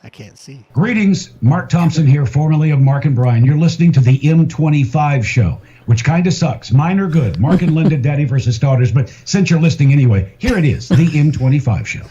I can't see. Greetings, Mark Thompson here, formerly of Mark and Brian. You're listening to the M25 show, which kind of sucks. Mine are good. Mark and Linda, Daddy versus Daughters. But since you're listening anyway, here it is, the M25 show.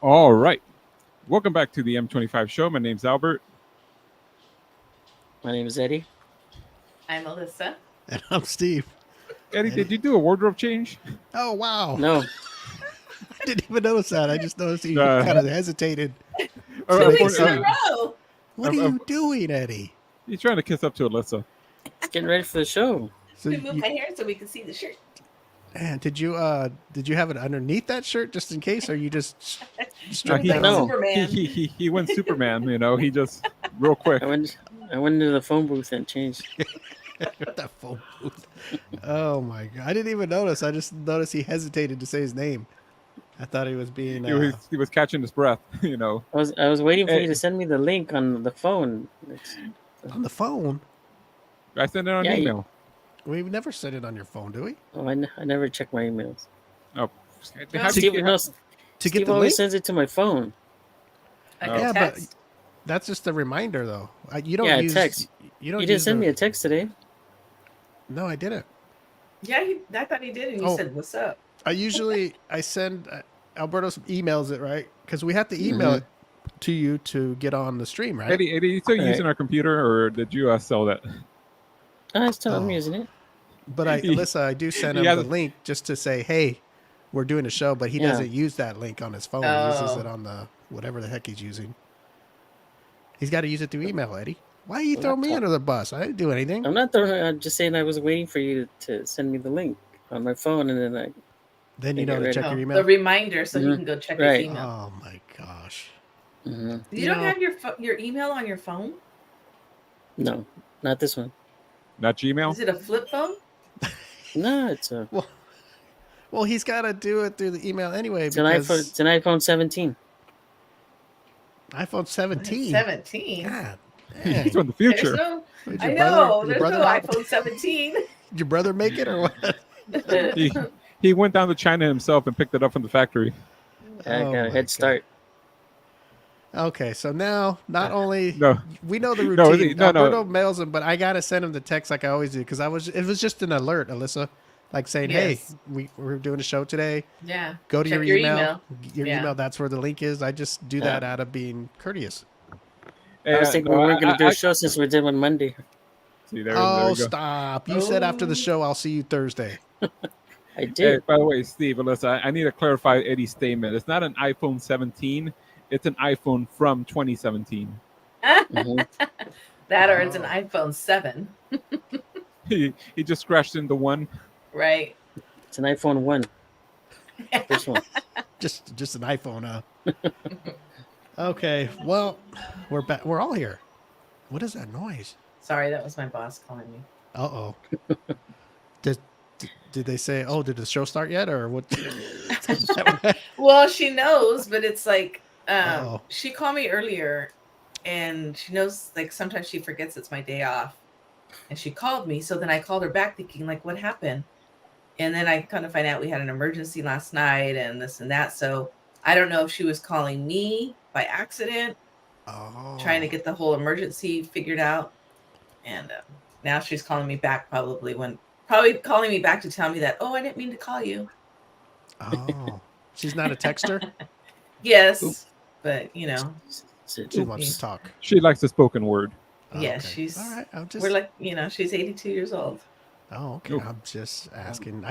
All right. Welcome back to the M25 show. My name's Albert. My name is Eddie. I'm Alyssa. And I'm Steve. Eddie, did you do a wardrobe change? Oh, wow. No. I didn't even notice that. I just noticed he kind of hesitated. 2 weeks in a row. What are you doing, Eddie? He's trying to kiss up to Alyssa. It's getting ready for the show. So We move my hair so we can see the shirt. man, did you have it underneath that shirt just in case, or you just stripped he- that No. off? Superman. He went Superman, he just real quick. I went into the phone booth and changed. That phone booth. Oh my god! I didn't even notice. I just noticed he hesitated to say his name. I thought he was being. He was catching his breath, I was waiting for Hey. you to send me the link on the phone. on the phone. I sent it on Yeah, email. We never said it on your phone, do we? Oh, I never check my emails. Oh, Steve, no, To Steve get the always link. sends it to my phone. Like Oh. a Yeah, but text. that's just a reminder, though. You don't Yeah, use text. You don't. You didn't use send the- me a text today. No, I didn't. Yeah, I thought he did, and you Oh. said, "What's up?" I send Alberto emails it, right? Because we have to email it to you to get on the stream, right? Eddie, you still Right. using our computer, or did you sell that? I still am Oh. using it. But Alyssa, I do send him Yeah, the the- link just to say, hey, we're doing a show, but he Yeah. doesn't use that link on his phone. He uses Oh. it on the whatever the heck he's using. He's got to use it through email, Eddie. Why are you throwing me Laptop. under the bus? I didn't do anything. I'm not throwing. I'm just saying I was waiting for you to send me the link on my phone, and then Then you Get know to ready. check Oh, your the email. reminder so he Mhm. can go check Right. his email. Oh my gosh. you You don't know- have your email on your phone? no, not this one. Not Gmail? Is it a flip phone? No, it's a Well, he's got to do it through the email anyway it's an because iPhone. It's an iPhone 17. iPhone 17. 17. God, He's dang. from the There's future. no, Did I your know. your There's no not- iPhone 17. Did your brother make it or what? He went down to China himself and picked it up from the factory. I Oh got a my head start. Okay, so now not only No. we know the No, routine. no, no. Alberto mails them, but I gotta send him the text like I always do because it was just an alert, Alyssa, like saying, Yes. "Hey, we're doing a show today. Yeah. Go to Check your email. Your Yeah. email. That's where the link is." I just do that out of being courteous. I was thinking we weren't going to do a show since we did one Monday. See, there we Oh, go. stop! You said after the Oh. show, I'll see you Thursday. I Hey, did. by the way, Steve, Alyssa, I need to clarify Eddie's statement. It's not an iPhone 17. It's an iPhone from 2017. Mhm. That or it's an iPhone 7. He just scratched into one. Right. It's an iPhone 1. This one. Just an iPhone, huh? Okay. Well, we're back. We're all here. What is that noise? Sorry, that was my boss calling me. Uh oh. Did Did they say, "Oh, did the show start yet?" or what? Well, she knows, but it's like Uh-oh. she called me earlier, and she knows like sometimes she forgets it's my day off, and she called me. So then I called her back, thinking like, "What happened?" And then I kind of find out we had an emergency last night and this and that. So I don't know if she was calling me by accident, trying to Oh. get the whole emergency figured out. And now she's calling me back, probably calling me back to tell me that, oh, I didn't mean to call you. Oh. She's not a texter? Yes, but you know, She wants to talk. She likes the spoken word. yeah, Okay. she's. All right. I'm just. We're like, she's 82 years old. Oh, okay. Ooh. I'm just asking.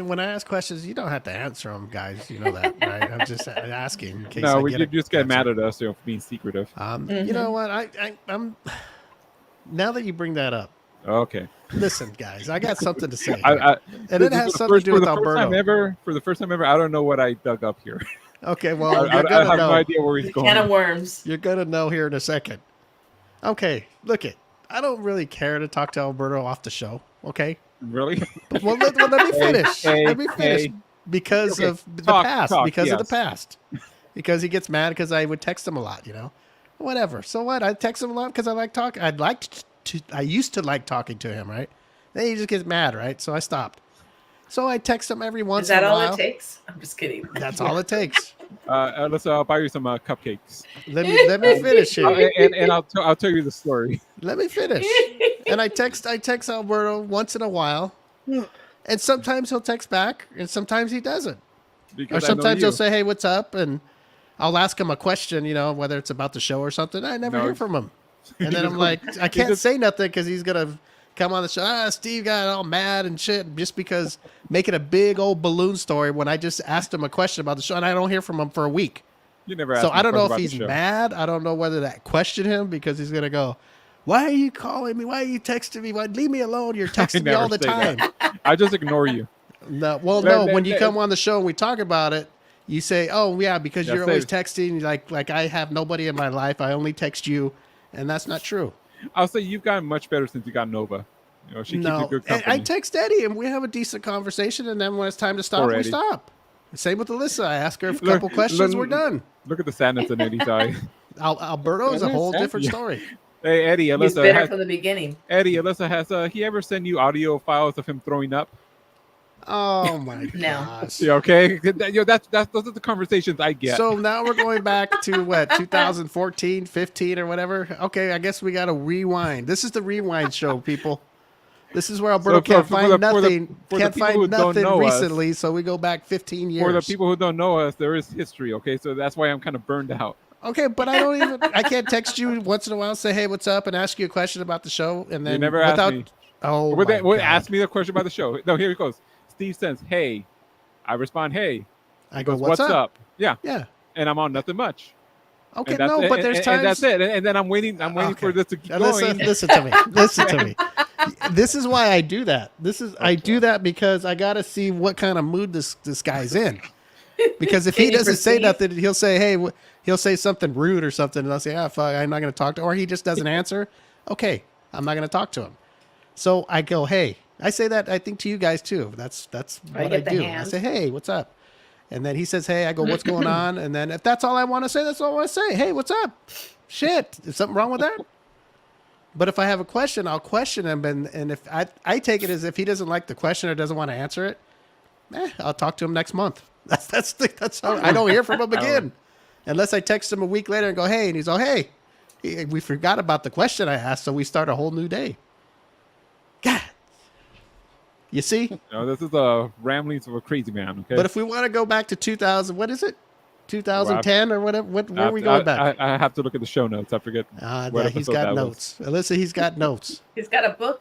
When I ask questions, you don't have to answer them, guys. You know that, right? I'm just asking in case. No, I you get just get mad at us for being secretive. You know what? I'm. Now that you bring that up, Okay. listen, guys. I got something to say, I, and it has something to do with Alberto. For the first time ever, I don't know what I dug up here. Okay, well, I you're gonna have know. no idea where he's going. Can of worms. You're gonna know here in a second. Okay, look it. I don't really care to talk to Alberto off the show. Okay, Really? but let me finish. Let me finish hey. because Okay, of the talk, past. talk, Because of the yes. past. Because he gets mad because I would text him a lot. Whatever. So what? I text him a lot because I like talking. I used to like talking to him. Right. Then he just gets mad. Right. So I stopped. So I text him every once Is that in a all while. it takes? I'm just kidding. That's all it takes. I'll buy you some cupcakes. Let me finish here. And I'll tell you the story. Let me finish. And I text Alberto once in a while, and sometimes he'll text back, and sometimes he doesn't. Because Or I know sometimes you. he'll say, "Hey, what's up?" And I'll ask him a question, whether it's about the show or something. I never No. hear from him, and then just I'm like, I can't just- say nothing because he's gonna come on the show. Steve got all mad and shit just because making a big old balloon story when I just asked him a question about the show, and I don't hear from him for a week. You never So asked me I don't know if about the he's show. mad. I don't know whether that question him because he's gonna go, "Why are you calling me? Why are you texting me? Why leave me alone? You're texting me never all the say time." that. I just ignore you. No, well, Let- no. let- When you let- come on the show and we talk about it, you say, "Oh yeah, because Yeah, you're say always it. texting. Like I have nobody in my life. I only text you," and that's not true. I'll say you've gotten much better since you got Nova. She keeps you No, good I company. text Eddie and we have a decent conversation, and then when it's time to stop, Poor we Eddie. stop. Same with Alyssa. I ask her a Look- couple questions, look- we're done. Look at the sadness in Eddie's eye. Alberto is a whole different story. Hey, Eddie, He's Alyssa, bitter from the beginning. has he ever sent you audio files of him throwing up? Oh my No. gosh. Yeah, okay. Those are the conversations I get. So now we're going back to what, 2014, 15 or whatever. Okay, I guess we got to rewind. This is the rewind show, people. This is where Alberto So can't for find the nothing. people Can't who find don't nothing know us- recently, so we go back 15 years. For the people who don't know us, there is history, okay? So that's why I'm kind of burned out. Okay, but I can't text you once in a while, say, "Hey, what's up?" and ask you a question about the show, and then You never asked me. Oh, Would my they, would God. ask me the question about the show. No, here it goes. Steve sends, "Hey." I respond, "Hey." I He go, goes, "What's up?" Yeah. Yeah. And I'm on nothing much. Okay, And that's no, it. but there's and, times. and that's it. And then I'm waiting for Okay. this to keep Now, going. listen to me. Listen to me. This is why I do that. I do that because I got to see what kind of mood this guy's in. Because if Can he you doesn't say perceive? nothing, he'll say, "Hey," he'll say something rude or something, and I'll say, fuck, I'm not going to talk to," or he just doesn't answer. Okay, I'm not going to talk to him. So I go, "Hey," I say that I think to you guys too. That's what I get the do. I hands. say, "Hey, what's up?" And then he says, "Hey," I go, "What's going on?" And then if that's all I want to say, that's all I want to say. "Hey, what's up?" Shit, is something wrong with that? But if I have a question, I'll question him, and if I take it as if he doesn't like the question or doesn't want to answer it, I'll talk to him next month. That's how I don't hear from him again, unless I text him a week later and go, "Hey," and he's all, "Hey, we forgot about the question I asked, so we start a whole new day." God, you see. No, this is a ramblings of a crazy man. Okay. But if we want to go back to 2000, what is it? 2010 or whatever? Where are we going back? I have to look at the show notes. I forget. what He's episode got that was. notes. Alyssa, he's got notes. He's got a book.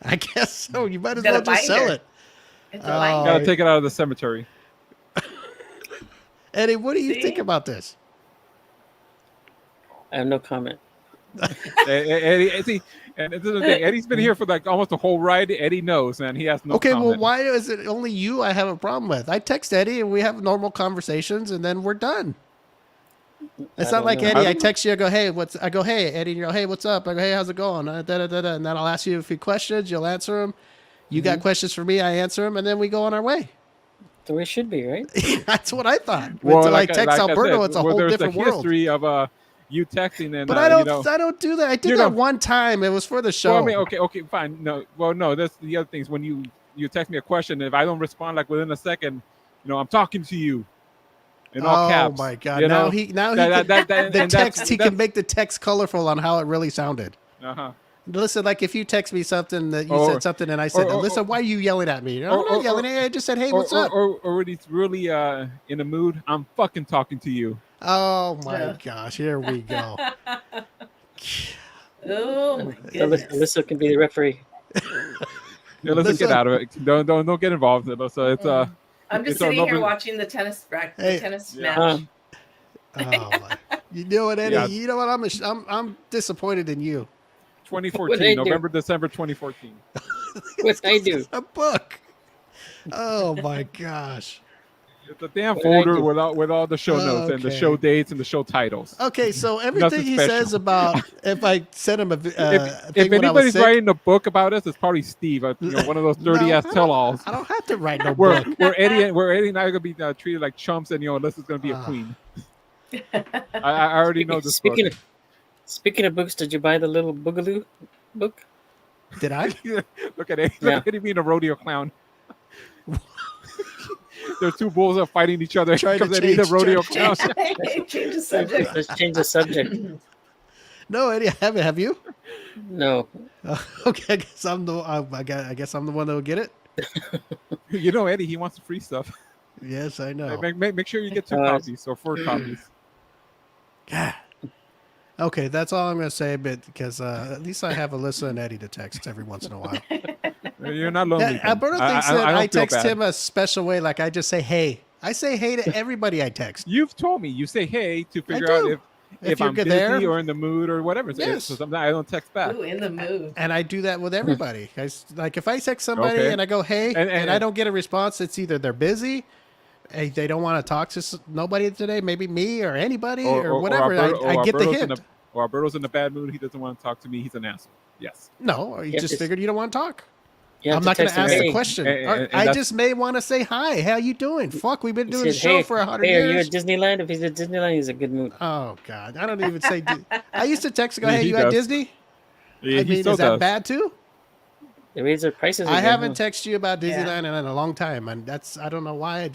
I guess so. You might as Got a well just sell binder. it. It's Oh. a line. Gotta take it out of the cemetery. Eddie, what do you See? think about this? I have no comment. Eddie, see, and this is the thing. Eddie's been here for like almost the whole ride. Eddie knows, and he has no. Okay, well, comment. why is it only you I have a problem with? I text Eddie and we have normal conversations and then we're done. It's I not don't like know. Eddie. I text you. I go, "Hey, what's?" I go, "Hey, Eddie." And you're, "Hey, what's up?" I go, "Hey, how's it going?" And then I'll ask you a few questions. You'll answer them, You got questions for me, I answer them, and then we go on our way. The way it should be, right? That's what I thought. Well, Until I like text I Alberto, said, it's a well, whole there's different a world. history of you texting and But I don't do that. I did that one time. It was for the show. Well, I mean, okay, fine. No. That's the other things. When you text me a question, if I don't respond like within a second, I'm talking to you. In all caps. Oh my God! You Now know? he He can make the text colorful on how it really sounded. Uh-huh. Listen, like if you text me something that you said something and I said, "Listen, why are you yelling at me?" I'm not yelling at you. I just said, "Hey, what's up?" Or when he's really in a mood, I'm fucking talking to you. Oh my gosh! Here we go. Oh my goodness. Alyssa can be the referee. Yeah, let's get out of it. Don't get involved. So it's I'm just it's sitting here nobody- watching the tennis Yeah. match. Oh my! You know what, Eddie? Yeah. You know what? I'm disappointed in you. 2014, November, December 2014. What I do? A book. Oh my gosh. It's a damn What did I folder do? with all the show notes and the Okay. show dates and the show titles. Okay, so everything Nothing he special. says about if I send him a thing If when I was anybody's sick, writing a book about us, it's probably Steve. One of those dirty ass tell-alls. I don't have to write no Where book. Eddie and I are gonna be treated like chumps, and Alyssa's gonna be a queen. I already know this book. Speaking of books, did you buy the little Boogaloo book? Did I? Look at Eddie. Yeah. Look at Eddie being a rodeo clown. There's two bulls that are fighting each other Trying to because Eddie's a change- rodeo trying clown. Change the subject. Let's change the subject. No, Eddie, I haven't. Have you? No. Okay, I guess I'm the. I guess I'm the one that will get it. Eddie, he wants the free stuff. Yes, I know. Make sure you get 2 copies or 4 copies. God. Okay, that's all I'm going to say, but because at least I have Alyssa and Eddie to text every once in a while. You're not lonely. Yeah, Alberto thinks that don't I feel text bad. him a special way, like I just say hey. I say hey to everybody I text. You've told me you say hey to figure do. out if If you're I'm good busy there. or in the mood or whatever. Yes. So sometimes I don't text back. Ooh, in the mood. And I do that with everybody. Like if I text somebody Okay. and I go hey, And I don't get a response, it's either they're busy, they don't want to talk to nobody today, maybe me or anybody or whatever. I get the hint. Or Alberto's in a bad mood. He doesn't want to talk to me. He's an asshole. Yes. No, or you Yeah, just it's- figured you don't want to talk. You have I'm not going to text ask him, the "Hey, question. and I that's- just may want to say hi. How you doing? Fuck, we've been He doing the said, show hey, for 100 hey, are you years. at Disneyland? If he's at Disneyland, he's a good mood. Oh God, I don't even say. I used to text and go, Yeah, "Hey, he you at does. Disney?" Yeah, I he mean, still is that does. bad too? They raise their prices. I again, haven't huh? texted you about Yeah. Disneyland in a long time, and I don't know why.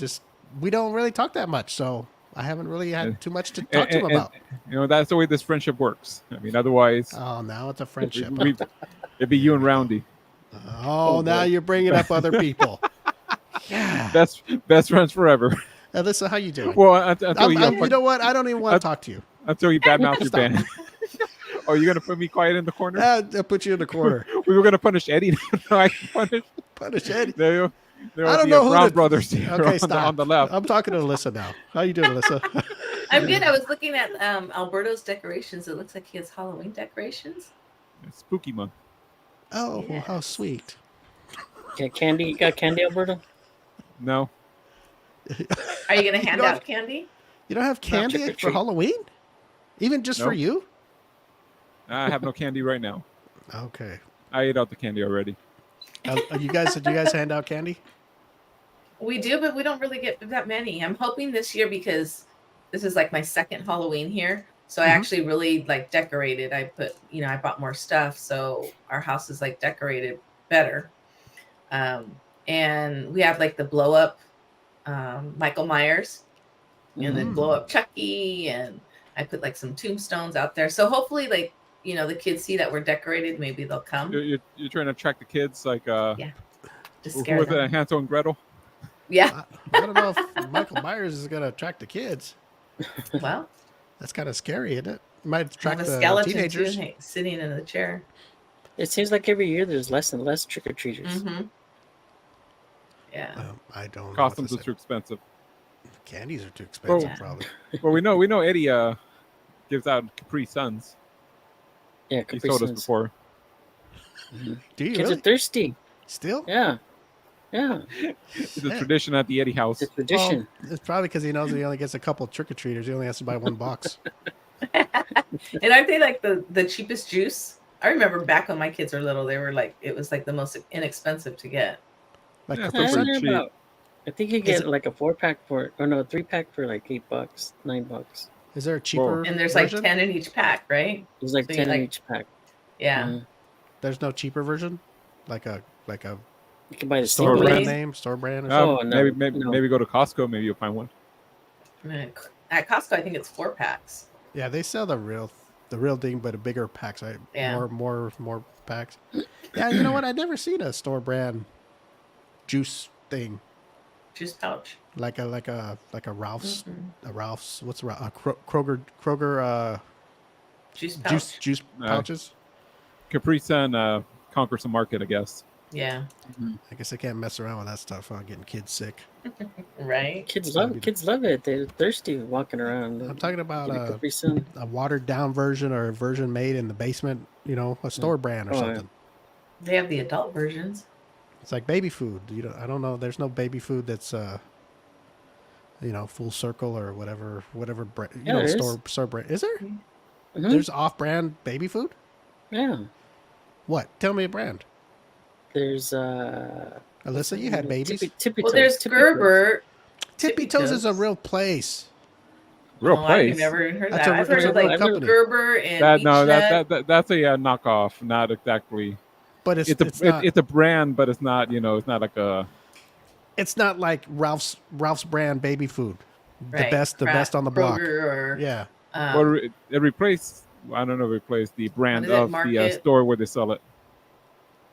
We don't really talk that much, so I haven't really had too much to talk to him about. That's the way this friendship works. I mean, otherwise, Oh, now it's a friendship. it'd be you and Roundy. Oh, now you're bringing up other people. Yeah. Best friends forever. Alyssa, how you doing? Well, until you know what? I don't even want to talk to you. until you badmouth your Stop. band. Oh, you're gonna put me quiet in the corner? I'll put you in the corner. We were gonna punish Eddie. No, I can punish. Punish Eddie. There I don't the know who Brown to- brothers here Okay, on, stop. on the left. I'm talking to Alyssa now. How you doing, Alyssa? I'm good. I was looking at Alberto's decorations. It looks like he has Halloween decorations. It's spooky month. Oh, Yes. how sweet. Got candy? You got candy, Alberto? No, Are you going to hand don't- out candy? You don't have candy trick or for treat. Halloween? Even just for Nope. you? I have no candy right now. Okay. I ate out the candy already. Do you guys hand out candy? We do, but we don't really get that many. I'm hoping this year because this is like my second Halloween here. So I Mhm. actually really like decorated. I bought more stuff. So our house is like decorated better. And we have like the blow up Michael Myers and then blow up Chucky. And I put like some tombstones out there. So hopefully like, the kids see that we're decorated. Maybe they'll come. You're trying to attract the kids, like Just who scare was them. it, Hansel and Gretel? Yeah. I don't know if Michael Myers is going to attract the kids. Well, That's kind of scary, isn't it? Might have attract a the skeleton teenagers. too, sitting in the chair. It seems like every year there's less and less trick or treaters. Mm-hmm. Yeah. I don't know. Costumes what are to too expensive. say. Candies are too expensive, Yeah. probably. Well, we know Eddie gives out Capri Suns. Yeah, He's Capri told us Suns. before. Do you Kids really? are thirsty. Still? Yeah. It's a Yeah. tradition at the Eddie house. It's a tradition. Well, it's probably because he knows that he only gets a couple trick-or-treaters. He only has to buy one box. And aren't they like the cheapest juice I remember back when my kids were little, they were like, it was like the most inexpensive to get. Like Yeah, Capri it's Sun? pretty cheap. I think you Is get it- like a 4-pack for, or no, 3-pack for like $8, $9. Is there a cheaper And there's version? like 10 in each pack, right? There's like So you 10 in like- each pack. Yeah. Mhm. There's no cheaper version? Like a You can buy the store single. brand brand? name, store brand or Oh, something? no, maybe no. maybe go to Costco. Maybe you'll find one. At Costco, I think it's 4 packs. Yeah, they sell the real thing, but a bigger packs, right? Yeah. More packs. Yeah, you know what? I've never seen a store brand juice thing Juice pouch. like a Ralph's. Mhm. A Ralph's. What's Kroger? Juice pouch. Juice pouches. Capri Sun conquers the market, I guess. Yeah. I guess I can't mess around with that stuff. I'm getting kids sick. Right. Kids gotta love be- kids love it. They're thirsty walking around. I'm talking about Get a Capri Sun. a watered down version or a version made in the basement. You know, a store brand or Oh, yeah. something. They have the adult versions. It's like baby food. I don't know. There's no baby food that's full circle or whatever brand. Yeah, there is. store brand. Is there? Mhm. There's off-brand baby food. Yeah. What? Tell me a brand. There's Alyssa, you had babies. Tippy Well, Toes, there's Tippy Gerber. Tippy Toes is a real place. Real Oh, place. I've never even heard That's that. a- I've heard that's a of real like company. Gerber and That's a knockoff. Not exactly. But it's It's a brand, but it's not. It's not like a. it's not like Ralph's brand baby food. The best on the block. Or, Yeah. Well, it replaced. I don't know. Replaced the brand What is it, of the Market? store where they sell it.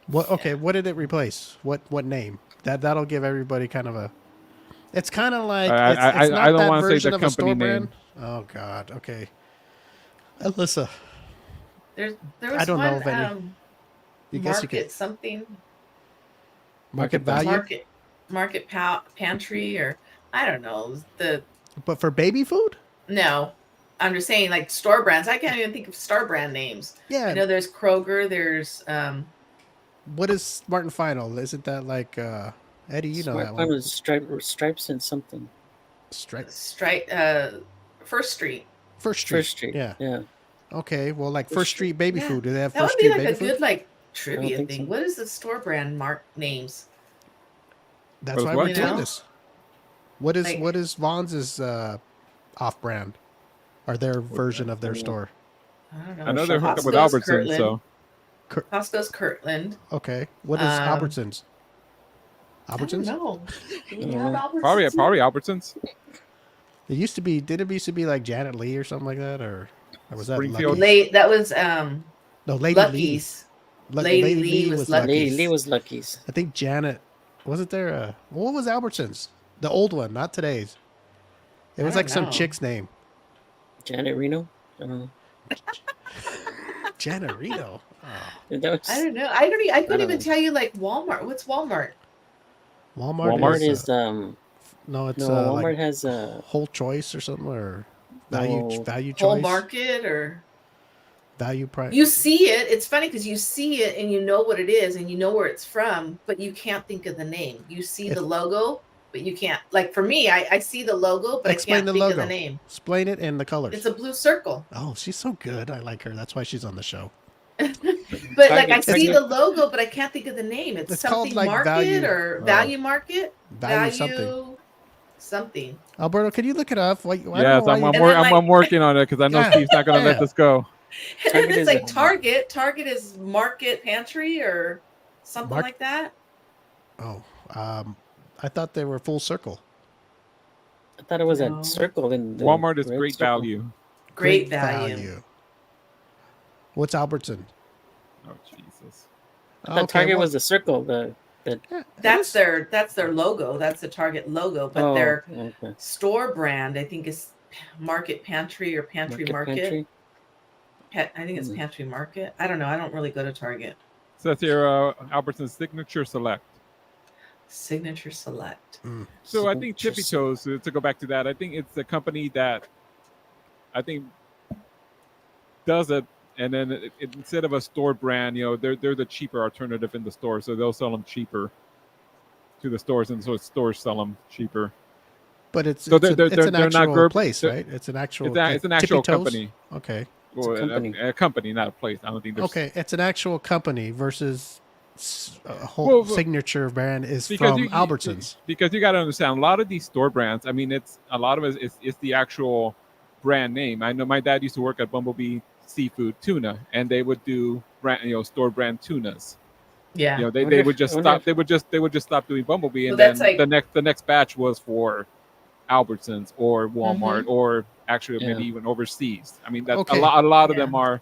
What? Okay. What did it replace? What name? That'll give everybody kind of a. It's kind of like I it's not don't that wanna say version the of a store company brand. name. Oh God. Okay. Alyssa, there was I don't know one, of any. You guess you market could something. market value, Market pantry or I don't know. but for baby food. No. I'm just saying like store brands. I can't even think of store brand names. I Yeah. know there's Kroger, there's What is Smart and Final? Isn't that like Eddie? You know that one. was stripes and something. Stripe. First Street. First Street. First Street. Yeah. Yeah. Okay. Well, like First First Street baby Yeah. food. Do they have That First would be Street like baby a food? good like trivia think thing. so. What is the store brand names? That's What why is we're what? doing You know? this. What is Like- Vaughn's off brand? Or their version of their I don't know. store? I don't know. I know they're hooked up with Costco's Albertsons, Kirtland. so Costco's Kirtland. Okay. What is Albertsons? Albertsons? No. Yeah. probably Albertsons. It used to be. Did it used to be like Janet Lee or something like that, or was that Springfield. Lucky's? That was No, Lady Lucky's. Lee. Lady Lee was Lucky's. Lee was Lucky's. I think Janet. Wasn't there a what was Albertsons? The old one, not today's. It I was don't like some know. chick's name. Janet Reno. I don't know. Janet Reno. Oh. That was, I don't know. I couldn't don't even know. tell you like Walmart. What's Walmart? Walmart. Walmart is is no, it's Walmart like has Whole Choice or something, or No. value Whole choice, Market or value price. you see it. It's funny because you see it and you know what it is and you know where it's from, but you can't think of the name. You see the logo, but you can't. Like for me, I see the logo, but Explain I can't the think of logo. the name. Explain it and the colors. It's a blue circle. Oh, she's so good. I like her. That's why she's on the show. But like I see Target. the logo, but I can't think of the name. It's It's called, something like, market value- or Oh. value market. Value something. Something. Alberto, can you look it up? Why, I don't yes, know why I'm you- And then, like- I'm working on it because I know Yeah, Steve's not going to yeah. let this go. And Target it's is like a- Target. Target is market pantry or something Mark- like that. Oh, I thought they were full circle. I thought it was No. a circle in the Walmart is red great circle. value. Great value. What's Albertson? Oh Jesus! I thought Target was the circle. That's their logo. That's the Target logo. But Oh, their okay. store brand, I think, is Market Pantry or Pantry Market. Pantry. I think it's Hmm. Pantry Market. I don't know. I don't really go to Target. Says here Albertsons Signature Select. Signature Select. So I think Tippy Toes, to go back to that, I think it's a company that I think does it, and then instead of a store brand, they're the cheaper alternative in the store, so they'll sell them cheaper to the stores, and so stores sell them cheaper. But it's So it's they're an not actual Gerber- place, they're- right? It's an actual. It's an actual Tippy Toes? company. Okay. It's a company. A company, not a place. I don't think there's Okay, it's an actual company versus a whole Well, signature brand is because from Albertsons. because you got to understand a lot of these store brands. I mean, it's a lot of it's the actual brand name. I know my dad used to work at Bumblebee Seafood Tuna, and they would do brand, store brand tunas. Yeah. They would just stop. They would just stop doing Bumblebee, and Well, that's then like- the next batch was for Albertsons or Walmart Mm-hmm. or actually Yeah. maybe even overseas. I mean, that's Okay. a lot of Yeah. them are,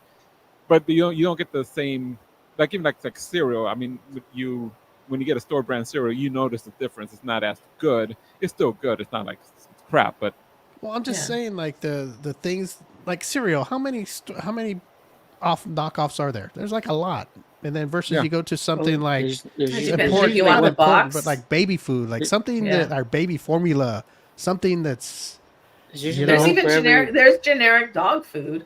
but you don't get the same like even like cereal. I mean, when you get a store brand cereal, you notice the difference. It's not as good. It's still good. It's not like it's crap, but Well, I'm just Yeah. saying, like the things like cereal. How many off knockoffs are there? There's like a lot. And then versus Yeah. you go to something like There's It depends important, if you not want the important, box. but like baby food, like something Yeah. that our baby formula, something that's there's usually You There's know, even for every- generic. There's generic dog food.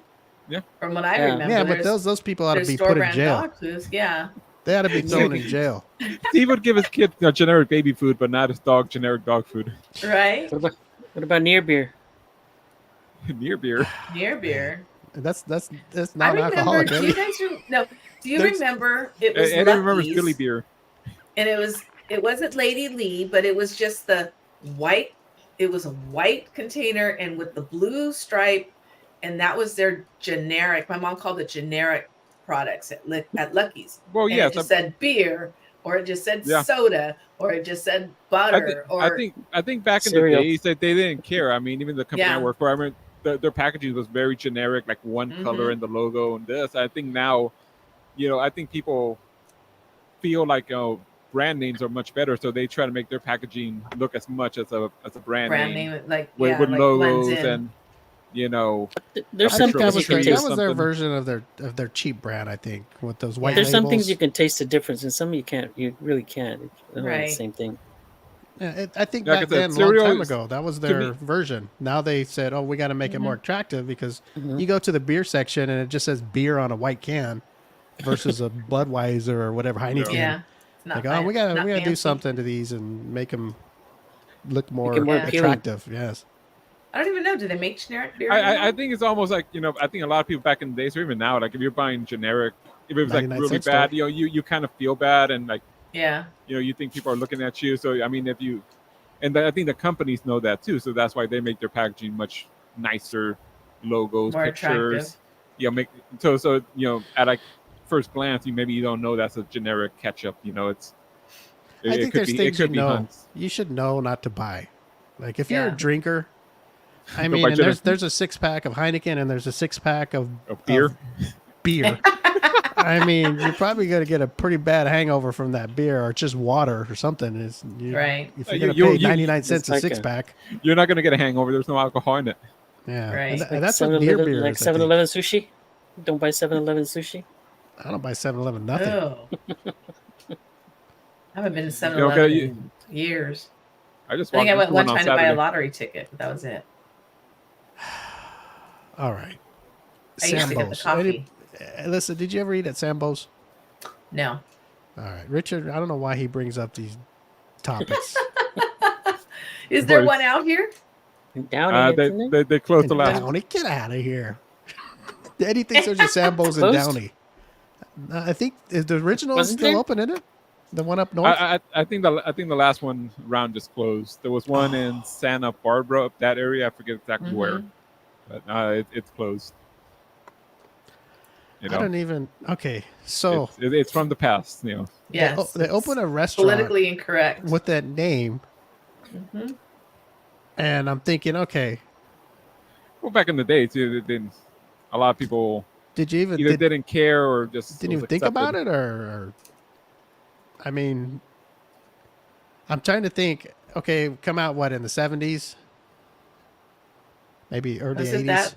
Yeah. From what I Yeah. remember. yeah, but there's- those people ought to there's be store put in brand jail. dog foods. Yeah. They ought to be thrown in jail. Steve would give his kid generic baby food, but not his dog generic dog food. Right. What about near beer? Near beer. Near beer. That's I non-alcoholic. remember. Do you guys no? Do you There's- remember? It was I don't remember Lucky's, Billy beer. and it wasn't Lady Lee, but it was just the white. It was a white container and with the blue stripe, and that was their generic. My mom called it generic products at Lucky's. Well, And yes, it just said beer, or it just said Yeah. soda, or it just said I butter, think back in Cereal. the days that they didn't care. I mean, even the company I Yeah. work for, I remember their packaging was very generic, like one color Mhm. in the logo and this. I think now, I think people feel like brand names are much better, so they try to make their packaging look as much as a brand name like with like logos blends in. and There's I some think that things you was can their, taste. that was their something. version of their cheap brand. I think with those white There's some things labels. you can taste the difference, and some you can't. You really can't. It's not the Right. same thing. Yeah, I think Like I back said, then, a long cereal time is- ago, that was to their me- version. Now they said, "Oh, we got to make it more attractive," because Mhm. you go to the beer section and it just says beer on a white can, versus a Budweiser or whatever Heineken. Yeah. It's not Like, oh, we gotta not do fancy. something to these and make them look more, it more appealing. attractive. Yes. I don't even know. Do they make generic beer? I anymore? think it's almost like I think a lot of people back in the days, or even now, like if you're buying generic, if it was like 99 really cent bad, store. you kind of feel bad and like Yeah. you think people are looking at you. So I mean, I think the companies know that too. So that's why they make their packaging much nicer, logos, More pictures. attractive. So at like first glance, you don't know that's a generic ketchup. It's I think there's things you know Hunt's. you should know not to buy. Like if you're a Yeah. drinker, I Don't mean, buy and generic- there's a 6-pack of Heineken and there's a 6-pack of Beer. beer. I mean, you're probably going to get a pretty bad hangover from that beer, or just water or something. Right. If you're You- going to you- pay you- 99 cents a like a- 6-pack, You're not gonna get a hangover. There's no alcohol in it. yeah, Right. and, Like that's what beer 7-Eleven, beer like is. I think. 7-Eleven sushi. Don't buy 7-Eleven sushi. I don't buy 7-Eleven nothing. Oh. I haven't been to 7 Okay, Eleven you- in years. I just I think I went into one on time to buy a Saturday. lottery ticket, but that was it. All right, I used to get the Sambo's. coffee. Listen, did you ever eat at Sambo's? No. All right, Richard. I don't know why he brings up these topics. Is there Boys. one out here? Down here, They closed the In last. Downey, get out of here. Eddie thinks there's a Sambo's in Closed? Downey. I think is the original Wasn't still there? open, isn't it? The one up north. I think the last one round just closed. There was one in Santa Barbara, up that area. I forget exactly where, but it's closed. I don't even. Okay, so it's from the past. Yes. they open a restaurant politically incorrect. with that name, Mhm. and I'm thinking, okay, Well, back in the day, too, a lot of people did you even either didn't care or just didn't even think about it, or I mean, I'm trying to think. Okay, come out what in the 70s, maybe early Was 80s. it that?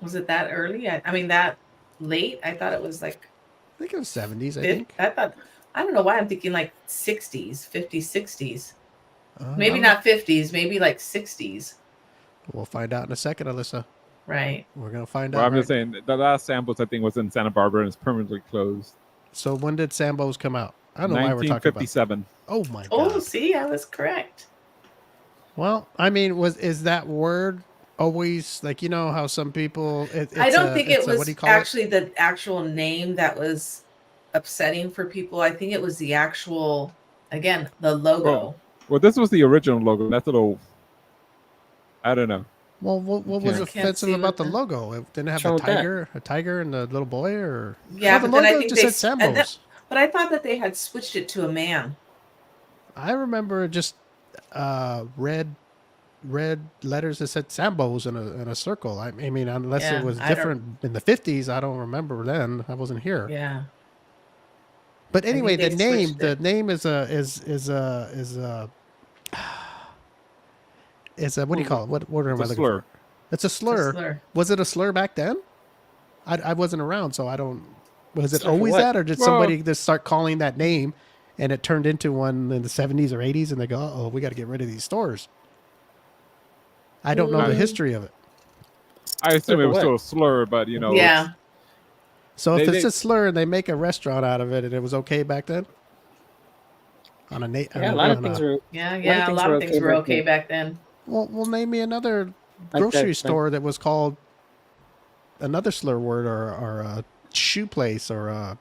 Was it that early? I mean, that late? I thought it was like. I think it was 70s. I fif- think I thought. I don't know why I'm thinking like 60s, 50s, 60s. Uh, Maybe not 50s. Maybe like 60s. We'll find out in a second, Alyssa. Right. We're gonna find Well, out. I'm just right- saying the last samples I think was in Santa Barbara and it's permanently closed. So when did Sambo's come out? I don't know why we're talking about. 1957. Oh my Oh, god. see, I was correct. Well, I mean, is that word always like, you know how some people I don't think it what do you was call it? actually the actual name that was upsetting for people. I think it was the actual, again, the logo. Well, this was the original logo. That's a little. I don't know. Well, what was Yeah. I can't offensive see about what the the- logo? It didn't have What's wrong with that? a tiger and the little boy, or Yeah, no, the but then I logo think just they said and that- Sambos. but I thought that they had switched it to a man. I remember just red letters that said Sambos in a circle. I mean, unless Yeah, it was I don't- different in the 50s, I don't remember then. I wasn't here. Yeah. But think anyway, they the name switched the it. name is a what do you call it? What word am I It's a looking slur. for? It's a slur. slur. Was it a slur back then? I wasn't around, so I don't. Was it Slur for always what? that, or did Well- somebody just start calling that name, and it turned into one in the 70s or 80s, and they go, "Oh, we got to get rid of these stores." I don't know the Mm. history of it. I assume for it was what? still a slur, but you know. Yeah. So if They- it's they- a slur and they make a restaurant out of it, and it was okay back then, on a Yeah, a lot of things were. Yeah, of yeah. A things lot were of things okay were back okay then. back then. Well, name me another Like grocery that, store that was called another slur word, or a shoe place, or a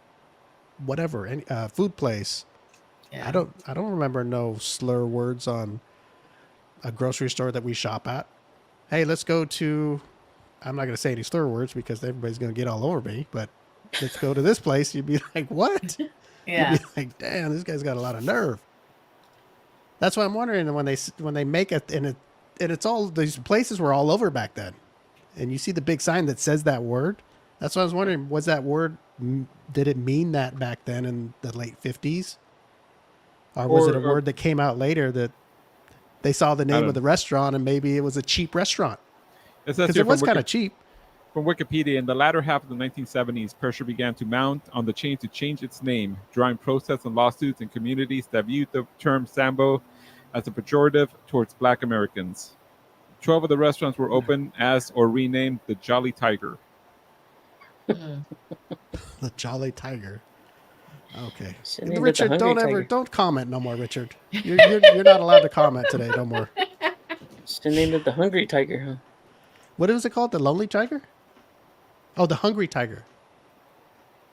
whatever, any food place. Yeah. I don't remember no slur words on a grocery store that we shop at. Hey, let's go to. I'm not going to say any slur words because everybody's going to get all over me. But let's go to this place. You'd be like, what? Yeah. You'd be like, damn, this guy's got a lot of nerve. That's why I'm wondering when they make it, and it's all these places were all over back then, and you see the big sign that says that word. That's why I was wondering, was that word, did it mean that back then in the late 50s? Or was it a word that came out later that they saw the name of the restaurant and maybe it was a cheap restaurant? It says Because here it was from kind of cheap. From Wikipedia, in the latter half of the 1970s, pressure began to mount on the chain to change its name, drawing protests and lawsuits in communities that viewed the term Sambo as a pejorative towards Black Americans. 12 of the restaurants were open as or renamed the Jolly Tiger. Mm. The Jolly Tiger. Okay. Should've named it the Richard, Hungry Tiger. don't comment no more, Richard. You're not allowed to comment today no more. Should have named it the Hungry Tiger, huh? What was it called? The Lonely Tiger? Oh, the Hungry Tiger.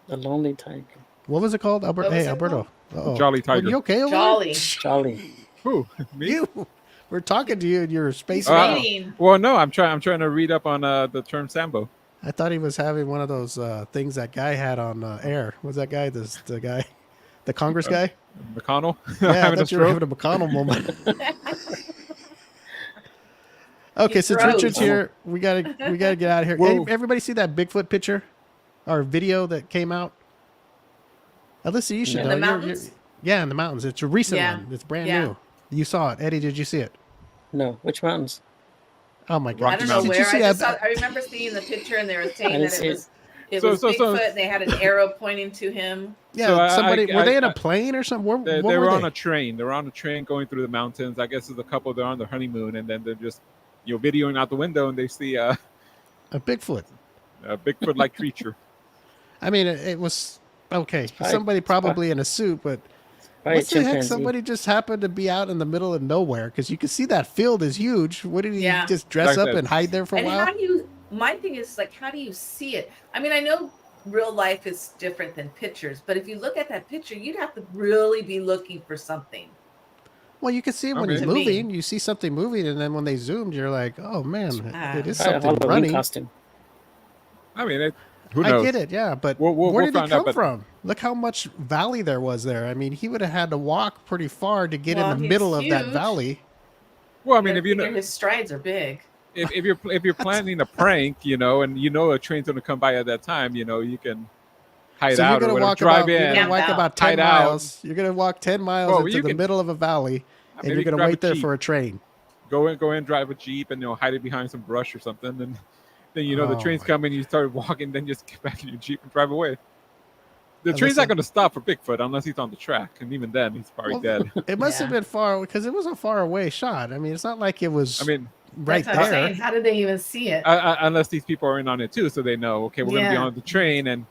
The Lonely Tiger. What was it called? What was Hey, it Alberto. Uh-oh. Jolly Tiger. Well, you okay over Jolly. Jolly. Who? there? Me? You. We're talking to you and you're space. Reading. Well, no, I'm trying to read up on the term Sambo. I thought he was having one of those things that guy had on air. Was that guy the guy, the Congress guy? McConnell? Yeah, I Having a thought you were stroke? having a McConnell moment. Okay, He since froze. Richard's here, we gotta get out of here. Whoa. Everybody see that Bigfoot picture or video that came out? Alyssa, you should In know. the mountains? Yeah, in the mountains. It's a recent Yeah. one. It's brand Yeah. new. You saw it, Eddie. Did you see it? No, which mountains? Oh my I god! don't know Mountains. Did you where. see I just that? saw, I remember seeing the picture and they were saying didn't that see it it. was it So- was so- so- Bigfoot and they had an arrow pointing to him. Yeah, So I- somebody. I- were they in I- a plane or something? Where, They, what they were were they? on a train. They were on a train going through the mountains. I guess there's a couple. They're on their honeymoon, and then they're just videoing out the window, and they see A Bigfoot. a Bigfoot-like creature. I mean, it was okay. Right. Somebody probably in a suit, but Probably what the heck? chimpanzee. Somebody just happened to be out in the middle of nowhere because you can see that field is huge. What did he Yeah. just dress Like up that. and hide there for a And while? how do you? My thing is like, how do you see it? I mean, I know real life is different than pictures, but if you look at that picture, you'd have to really be looking for something. Well, you can see him when Okay. he's To me. moving. You see something moving, and then when they zoomed, you're like, "Oh man, it is Probably a something Halloween running." costume. I mean, who I knows? get it, yeah, but We'll where did he find out, come but- from? Look how much valley there was there. I mean, he would have had to walk pretty far to get Well, in the he's middle of that huge. valley. Well, I mean, if you know, his strides are big. if you're planning a prank, and a train's going to come by at that time, you can hide So you're out or gonna whatever, walk drive about, you're in. gonna walk Camp about 10 Hide out. miles. You're gonna walk 10 miles Well, into you the can- middle of a valley, and maybe you're gonna drive a wait there Jeep. for a train. Go in, drive a Jeep, and hide it behind some brush or something. And then the Oh, train's my coming. You start walking, then just get back in your Jeep and drive away. The And train's listen- not going to stop for Bigfoot unless he's on the track, and even then, he's probably Well, dead. It must have Yeah. been far because it was a far away shot. I mean, it's not like it was I mean, right That's what I'm there. saying. How did they even see it? unless these people are in on it too, so they know. Okay, we're going to be Yeah. on the train, and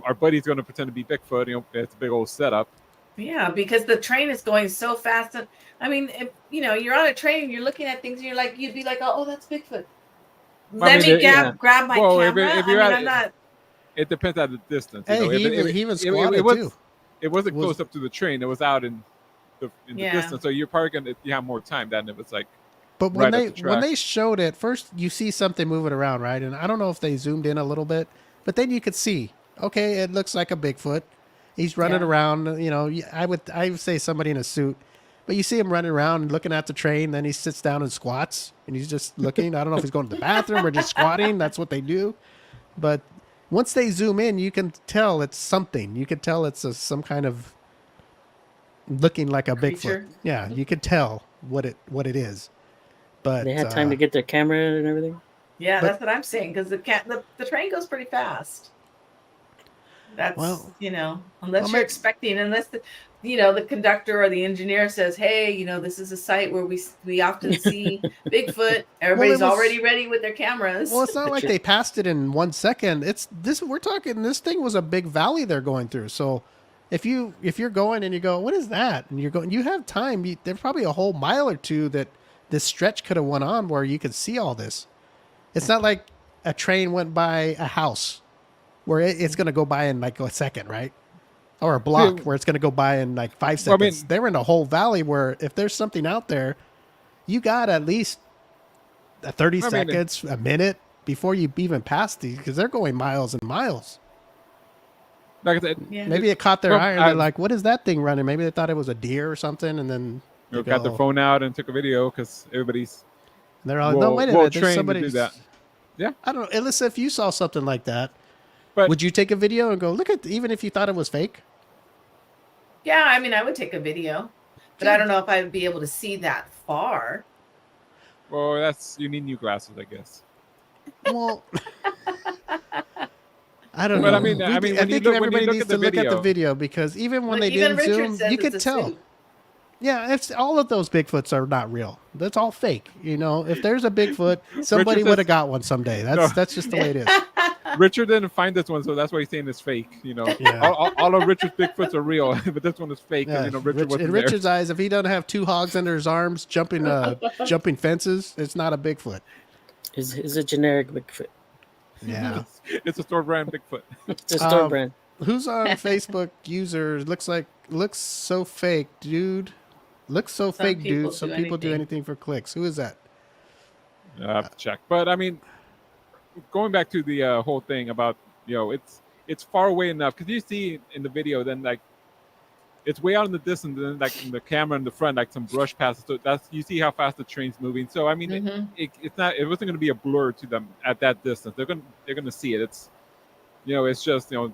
our buddy's going to pretend to be Bigfoot. It's a big old setup. Yeah, because the train is going so fast. I mean, if you're on a train, you're looking at things, and you'd be like, oh, that's Bigfoot. Let mean, me yeah. grab my well, camera. if you're I'm at, not. it depends on the distance. You Hey, know, if he even it squatted was too. it wasn't Was close up to the train. It was out in the Yeah. distance. So you're probably gonna you have more time than if it's like But right at the when track. they showed it first, you see something moving around, right? And I don't know if they zoomed in a little bit, but then you could see, okay, it looks like a Bigfoot. He's running Yeah. around. You know, I would say somebody in a suit, but you see him running around and looking at the train. Then he sits down and squats, and he's just looking. I don't know if he's going to the bathroom or just squatting. That's what they do. But once they zoom in, you can tell it's something. You can tell it's some kind of looking like a Bigfoot. Creature. Yeah, you could tell what it is. But They had time to get their camera and everything. Yeah, But- that's what I'm saying because the train goes pretty fast. That's Well, unless well, you're expecting, unless the conductor or the engineer says, hey, this is a site where we often see Bigfoot. Everybody's was- already ready with their cameras. Well, it's not like they passed it in 1 second. It's this. We're talking. This thing was a big valley they're going through. So, if you're going and you go, what is that? And you're going, you have time. There's probably a whole mile or two that this stretch could have went on where you could see all this. It's not like a train went by a house where it's going to go by in like a second, right? Or a block Yeah. where it's going to go by in like 5 Well, I seconds. mean- They're in a whole valley where if there's something out there, you got at least 30 I mean, seconds, a minute before you even pass these because they're going miles and miles. Like I said, Yeah. Maybe it caught their Well, eye and they're like, what is that thing running? Maybe they thought it was a deer or something. And then you they got their go- phone out and took a video because everybody's and they're all like, no, wait a minute. There's trained somebody to do that. Yeah, I don't know. Alyssa, if you saw something like that, but would you take a video and go, look at, even if you thought it was fake? Yeah, I mean, I would take a video, but I don't know if I would be able to see that far. well, you need new glasses, I guess. Well, I don't But know. I mean, I when you think look- when you everybody look needs at the to look at the video- video because even when Look, they even didn't Richard zoom, says you it's could a tell. suit. Yeah, it's all of those Bigfoots are not real. That's all fake. If there's a Bigfoot, somebody says- would have got one someday. That's just the way it is. Richard didn't find this one, so that's why he's saying it's fake. Yeah. All of Richard's Bigfoots are real, but this one is fake. 'Cause, Yeah, Richard wasn't in there. Richard's eyes, if he doesn't have two hogs under his arms jumping fences, it's not a Bigfoot. Is a generic Bigfoot. Yeah. It's a store brand Bigfoot. It's a store Um, brand. Who's on Facebook user looks so fake, dude. Looks so fake, people dude. Some do people do anything. anything for clicks. Who is that? I have to check. But I mean, going back to the whole thing about it's far away enough because you see in the video then like it's way out in the distance, and then like in the camera in the front like some brush passes. So you see how fast the train's moving. So I mean, Mhm. it wasn't going to be a blur to them at that distance. They're gonna see it. It's it's just your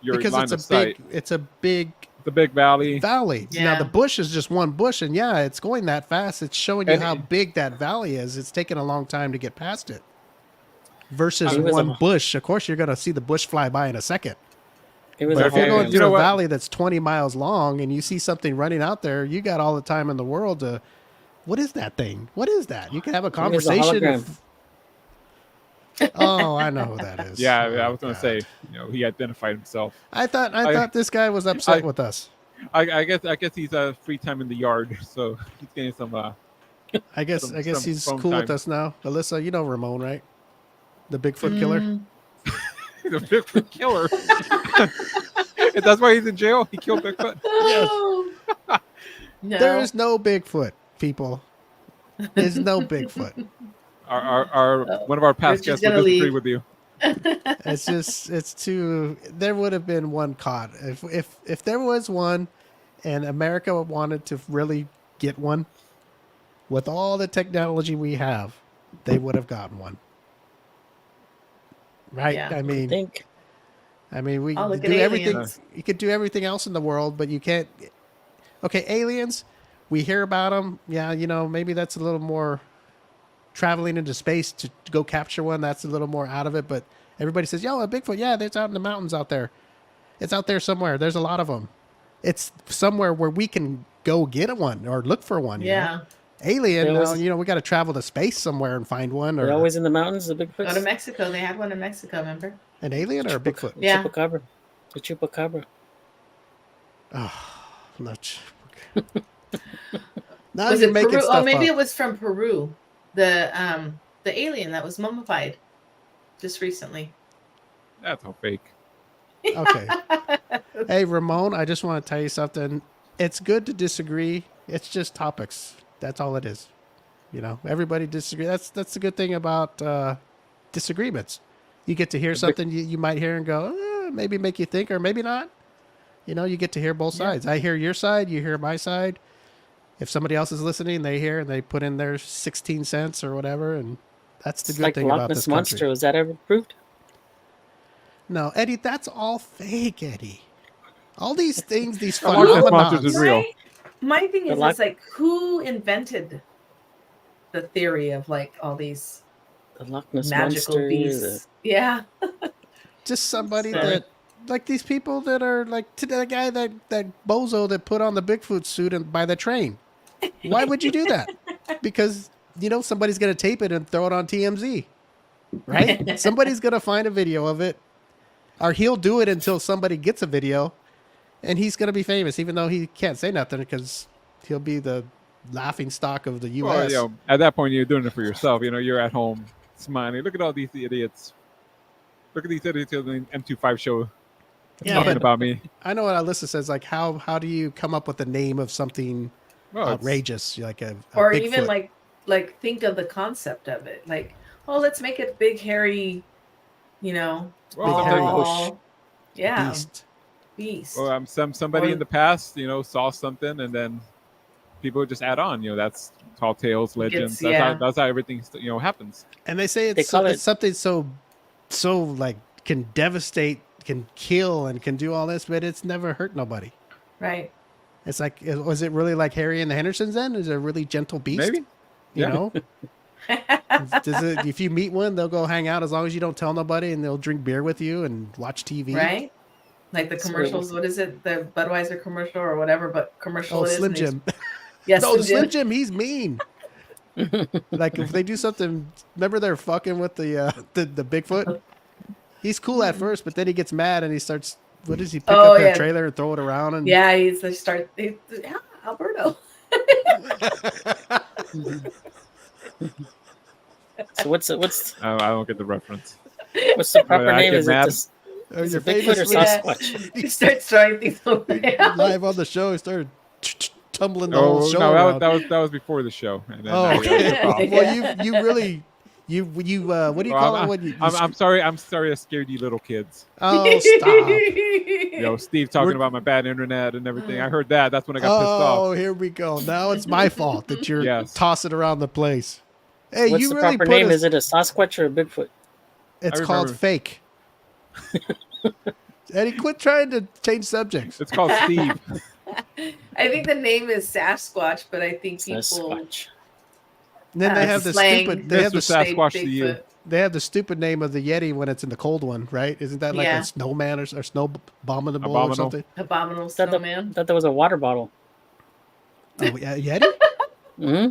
Because line it's of a sight. it's a big The big valley. valley. Now Yeah. the bush is just one bush, and yeah, it's going that fast. It's showing you And- how big that valley is. It's taking a long time to get past it. Versus It was one a- bush, of course, you're going to see the bush fly by in a second. It was But a if you're Okay, going hologram. you through know a what? valley that's 20 miles long and you see something running out there, you got all the time in the world to. What is that thing? What is that? You can have a was a conversation. hologram. Oh, I know who that is. Yeah, Oh, I was gonna God. say he identified himself. I thought I- this guy was upset I- with us. I guess he's free time in the yard, so he's getting some. I guess some he's phone cool with time. us now. Alyssa, you know Ramon, right? The Bigfoot killer. Mm, He's a Bigfoot killer. And that's why he's in jail. He killed Bigfoot. no. There is no Bigfoot, people. There's no Bigfoot. Our one of our past Richard's guests would gonna disagree leave. with you. It's too. There would have been one caught if there was one, and America wanted to really get one. With all the technology we have, they would have gotten one. Right? Yeah. I I mean, think we Oh, look do at everything. aliens. You could do everything else in the world, but you can't. Okay, aliens. We hear about them. Yeah, maybe that's a little more traveling into space to go capture one. That's a little more out of it. But everybody says, "Yo, a Bigfoot. Yeah, it's out in the mountains out there. It's out there somewhere. There's a lot of them. It's somewhere where we can go get one or look for one." you know? Yeah. Alien. They always- we got to travel to space somewhere and find one. they're Or always in the mountains. The Go to Bigfoots. Mexico. They had one in Mexico, remember? an alien or a Bigfoot. Yeah. Chupacabra. The chupacabra. Not. Now Was you're it making Peru? stuff Oh, maybe up. it was from Peru. The the alien that was mummified just recently. That's all fake. Okay. Hey, Ramon, I just want to tell you something. It's good to disagree. It's just topics. That's all it is. You know, everybody disagree. That's the good thing about disagreements. You get to hear something you might hear and go, maybe make you think, or maybe not. You know, you get to hear both sides. I hear your side, you hear my side. If somebody else is listening, they hear and they put in their 16 cents or whatever, and that's the It's good like thing Loch about Ness this Monster. country. Was that ever proved? No, Eddie, that's all fake, Eddie. All these things, these The Loch Ness Monsters phenomenons. is real. My thing The is, Loch- it's like, who invented the theory of like all these The Loch Ness magical Monster. beasts? Yeah. Just somebody Sorry. that, like these people that are like to the guy that bozo that put on the Bigfoot suit and by the train. Why would you do that? Because you know somebody's gonna tape it and throw it on TMZ, right? Somebody's gonna find a video of it, or he'll do it until somebody gets a video, and he's gonna be famous, even though he can't say nothing because he'll be the laughing stock of the U.S. Well, you know, at that point, you're doing it for yourself. You know, you're at home smiling. Look at all these idiots. Look at these idiots on the M25 show Yeah, talking but about me. I know what Alyssa says. Like, how do you come up with the name of something Well, it's- outrageous, like a Or Bigfoot? even like think of the concept of it. Like, oh, let's make it big, hairy, you know, Well, Big hairy tall. bush Yeah, beast. beast. Well, somebody Or- in the past, you know, saw something, and then people just add on. You know, that's tall tales, legends. yeah. That's how everything happens. And they say They it's, call it's it- something so like can devastate, can kill, and can do all this, but it's never hurt nobody. Right. It's like, was it really like Harry and the Hendersons? Then is it a really gentle beast? Maybe. You Yeah. know, does it? If you meet one, they'll go hang out as long as you don't tell nobody, and they'll drink beer with you and watch TV. Right. Like the So- commercials. What is it? The Budweiser commercial or whatever, but commercial. Oh, it is, Slim and he's- Jim. Yes, No, Slim Slim Jim. Jim, he's mean. Like if they do something, remember they're fucking with the Bigfoot. He's cool at first, but then he gets mad and he starts. What does he pick Oh, up their yeah. trailer and throw it around? And Yeah, Alberto. So what's I don't get the reference. the proper I name? get Is mad. it this? Oh, Is you're it Bigfoot or famous Yeah. Sasquatch? He starts throwing things over the house. live on the show. He started tumbling the whole Oh show no, around. that was before the show. And then Oh, now we gotta okay. rip off. Well, you really, you what do you Well, call it when you? I'm sorry. I'm sorry. I scared you little kids. Oh, stop! You know, Steve talking We're- about my bad internet and everything. I heard that. That's when I got pissed off. Oh, here we go. Now it's my fault that you're Yes. tossing around the place. Hey, What's you the really proper put name? us- Is it a Sasquatch or a Bigfoot? It's I called remember. fake. Eddie, quit trying to change subjects. It's called Steve. I think the name is Sasquatch, but I think people Sasquatch. And then they Uh, have the slang. stupid. They have Mr. the say Sasquatch to you. Bigfoot. they have the stupid name of the Yeti when it's in the cold one, right? Isn't that like Yeah. a snowman or snow abominable or Abominable. something? Abominable Thought snowman. that there was a water bottle. Oh, yeah, Yeti. Hmm.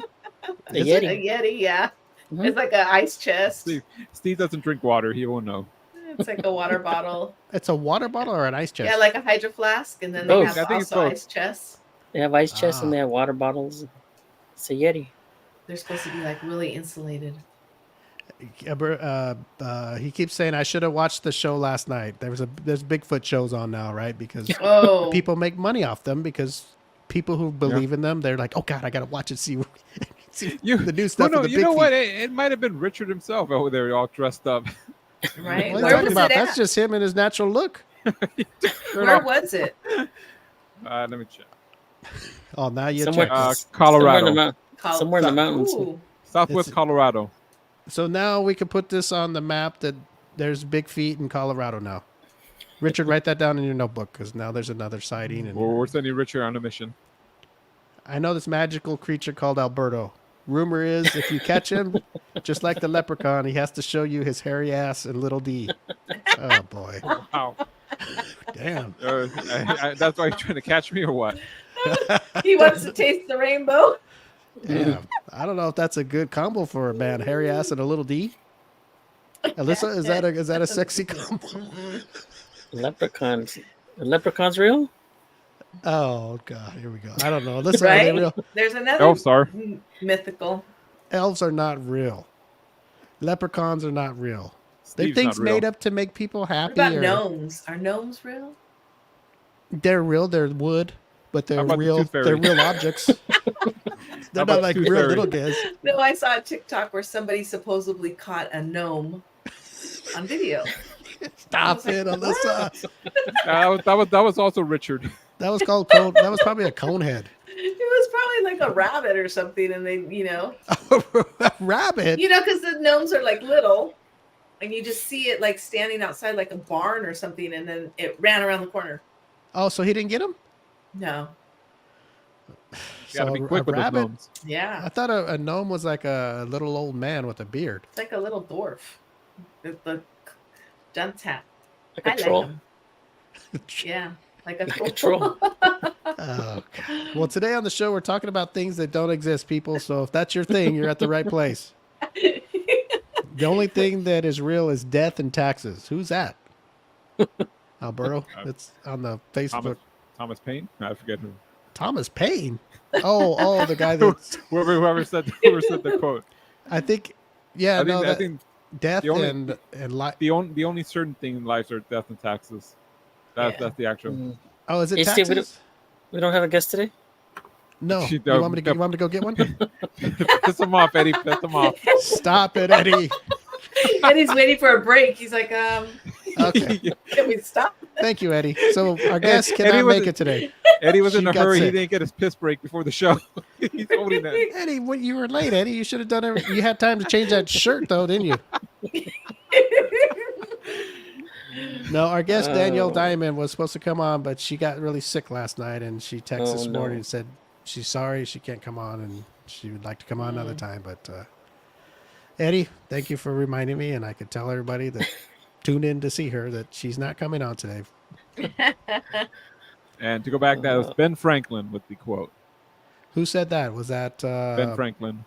The Is it? A Yeti. Yeti, yeah. Mhm. It's like an ice chest. Steve doesn't drink water. He won't know. It's like a water bottle. It's a water bottle or an ice chest? Yeah, like a hydro flask, and then they Both. have I think it's also both. ice chests. They have ice chests Ah. and they have water bottles. It's a Yeti. They're supposed to be like really insulated. He keeps saying I should have watched the show last night. There's Bigfoot shows on now, right? Because Oh, people make money off them because people who believe in them, they're like, oh God, I gotta watch it, see You, the new stuff. no, with the you know big what? feet. It might have been Richard himself over there, all dressed up. right. What are you Where talking was about? it That's at? just him and his natural look. Where was it? Let me check. Oh, now you Somewhere- check. Colorado, Somewhere in the mountains. Ooh. Southwest It's- Colorado. So now we can put this on the map that there's big feet in Colorado now. Richard, write that down in your notebook because now there's another sighting. And We're sending Richard on a mission. I know this magical creature called Alberto. Rumor is if you catch him, just like the leprechaun, he has to show you his hairy ass and little D. Oh boy, Wow. damn. That's why you're trying to catch me or what? He wants to taste the rainbow. Damn. I don't know if that's a good combo for a man. Hairy ass and a little D. Alyssa, is that a sexy combo? Leprechauns. The leprechauns real? Oh God, here we go. I don't know. Alyssa, are they Right? real? There's another Elves are. mythical. Elves are not real. Leprechauns are not real. They're Steve's things not real. made up to make people What happy. about or gnomes? Are gnomes real? They're real. They're wood, but they're about the real. tooth fairy? They're real objects. They're about not like Tooth real Fairy? little guys. No, I saw a TikTok where somebody supposedly caught a gnome on video. Stop was like, it, Alyssa. That was also Richard. That was called cone. That was probably a cone head. It was probably like a rabbit or something, and they, A rabbit. because the gnomes are like little, and you just see it like standing outside like a barn or something, and then it ran around the corner. Oh, so he didn't get him? No, You So gotta be a quick with those rabbit. gnomes. yeah, I thought a gnome was like a little old man with a beard. it's like a little dwarf. The dunce hat. Like a I troll. like him. Yeah, like a Like troll. a troll. Oh, God. Well, today on the show, we're talking about things that don't exist, people. So if that's your thing, you're at the right place. The only thing that is real is death and taxes. Who's that? Alberto. It's on the Facebook. Thomas Paine? No, I forget who. Thomas Paine. Oh, the guy that Whoever said the quote. I think. Yeah, I think, no, I that, think death the only- and life. the only certain thing in life are death and taxes. That's Yeah. the actual. Mm. Oh, is it Hey, Steve, taxes? We don't have a guest today? No. She- You want me to go get one? Piss him off, Eddie. Piss him off. Stop it, Eddie. And he's waiting for a break. He's like, Okay. can we stop? Thank you, Eddie. So our guest Eddie cannot was- make it today. Eddie was in She a got hurry. He sick. didn't get his piss break before the show. He's holding that. Eddie, when you were late, Eddie, you should have done it. You had time to change that shirt, though, didn't you? No, our guest Danielle Oh. Diamond was supposed to come on, but she got really sick last night, and she texted Oh, this no. morning and said she's sorry she can't come on, and she would like to come on another time. But Eddie, thank you for reminding me, and I could tell everybody that tune in to see her that she's not coming on today. And to go back, that was Ben Franklin with the quote. Who said that? Was that Ben Franklin.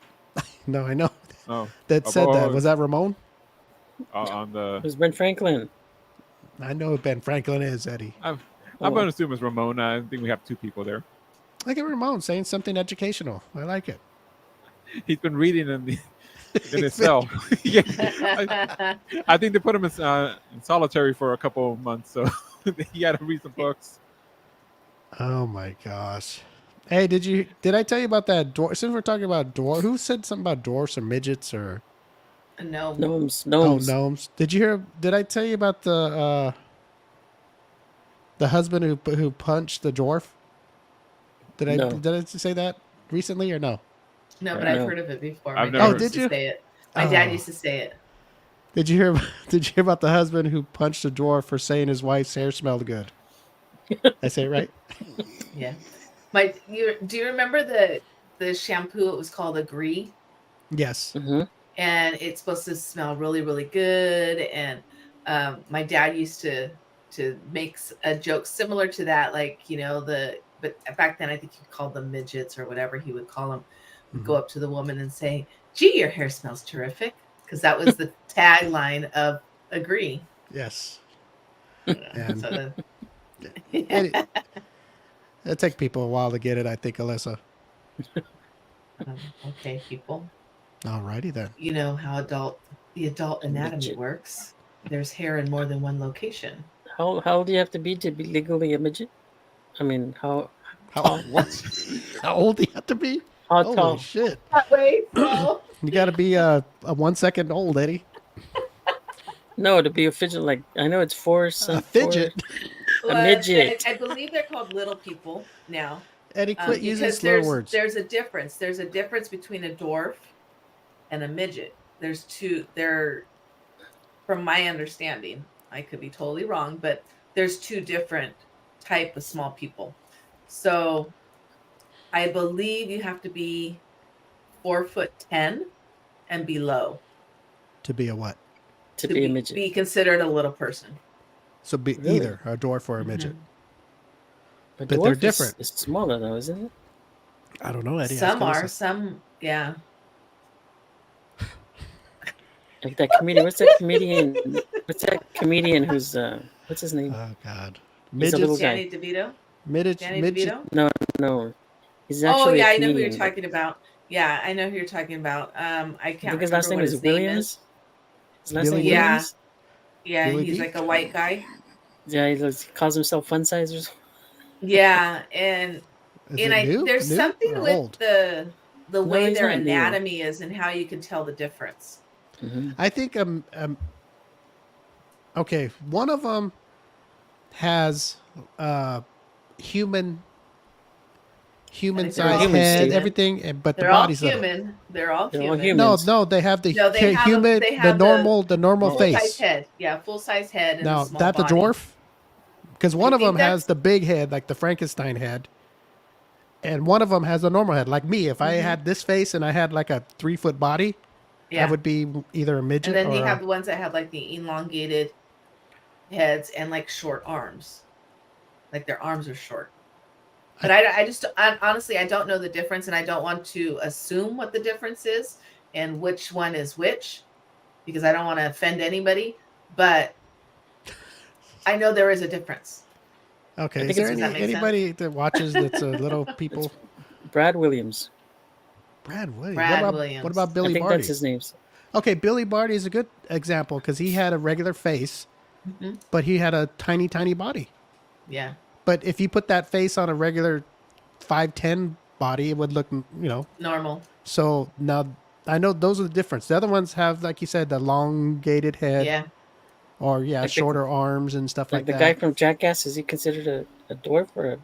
No, I know Oh, that said that. oh. Was that Ramon? On the. Who's Ben Franklin? I know who Ben Franklin is, Eddie. I'm going to assume it's Ramon. I think we have two people there. Look at Ramon saying something educational. I like it. He's been reading in his cell. Yeah. I think they put him in solitary for a couple of months, so he had to read some books. Oh my gosh. Hey, did I tell you about that dwarf? Since we're talking about dwarf, who said something about dwarfs or midgets or No. Gnomes. oh gnomes? Did you hear? Did I tell you about the husband who punched the dwarf? No. Did I say that recently or no? No, but No. I've heard of it before. I've My never dad heard- used did to you? say it. My dad Oh. used to say it. Did you hear? Did you hear about the husband who punched a dwarf for saying his wife's hair smelled good? I say it right? Yeah. Do you remember the shampoo? It was called Agree, Yes. Mm-hmm. and it's supposed to smell really, really good. And my dad used to make a joke similar to that, like but back then I think he called them midgets or whatever he would call them. Go up to the woman and say, "Gee, your hair smells terrific," because that was the tagline of Agree. Yes. So And then, it take people a while to get it, I think, Alyssa. okay, people. Alrighty then. You know how the adult anatomy Midget. works. There's hair in more than one location. How old do you have to be legally a midget? I mean, how How, how old do you have to be? Holy tall? shit. That way, so. You got to be a 1 second old, Eddie. No, to be a fidget, like I know it's four. A fidget. Well, midget. I believe they're called little people now. Eddie, quit using Because slur words. there's a difference. There's a difference between a dwarf and a midget. There's two. From my understanding, I could be totally wrong, but there's two different type of small people. So I believe you have to be 4'10" and below To be a what? to be a midget. be considered a little person. So be Really? either a dwarf or a midget. But But dwarf they're is- different. Is smaller though, isn't it? I don't know, Eddie. Some ask are, Alyssa. some, yeah. Like that comedian. What's that comedian? What's that comedian who's what's his name? Oh God. He's a little Midgets. guy. Danny DeVito. Midgets. Danny Midget. DeVito. No. He's Oh actually yeah, a I know who you're comedian. talking about. Yeah, I know who you're talking about. I I can't think his last remember name what is his name Williams. is. His last Billy name Yeah. Williams? Yeah, Billy he's D? like a white guy. Yeah, he calls himself Fun Size or something. Yeah, and Is it new? there's New something or with old? the No, way he's their not new. anatomy is and how you can tell the difference. Mm-hmm. I think okay, one of them has human I think they're all sized human, head, Steve. everything, but the They're all body's little. human. They're all They're all human. human. No, they have the No, they have human, they the have normal full size face. head. Yeah, full size head and a Now small that the body. dwarf, because one I of them think has that's- the big head, like the Frankenstein head, and one of them has a normal head, like me. If I had this face and I had like a 3-foot body, Yeah. I would be either a midget And then or you have the ones that have like the elongated heads and like short arms. Like their arms are short. But honestly, I don't know the difference, and I don't want to assume what the difference is and which one is which, because I don't want to offend anybody. But I know there is a difference. okay. I Is think there does that make anybody that watches that's a little people? Brad Williams. Brad Williams. Brad what Williams. about I Billy think Barty? that's his name. Okay, Billy Barty is a good example because he had a regular face, Mhm. but he had a tiny, tiny body. Yeah. But if you put that face on a regular 5'10" body, it would look, Normal. So now I know those are the difference. The other ones have, like you said, the elongated head, Yeah. or Like the- shorter arms and stuff Like like the that. guy from Jackass, is he considered a dwarf or a little,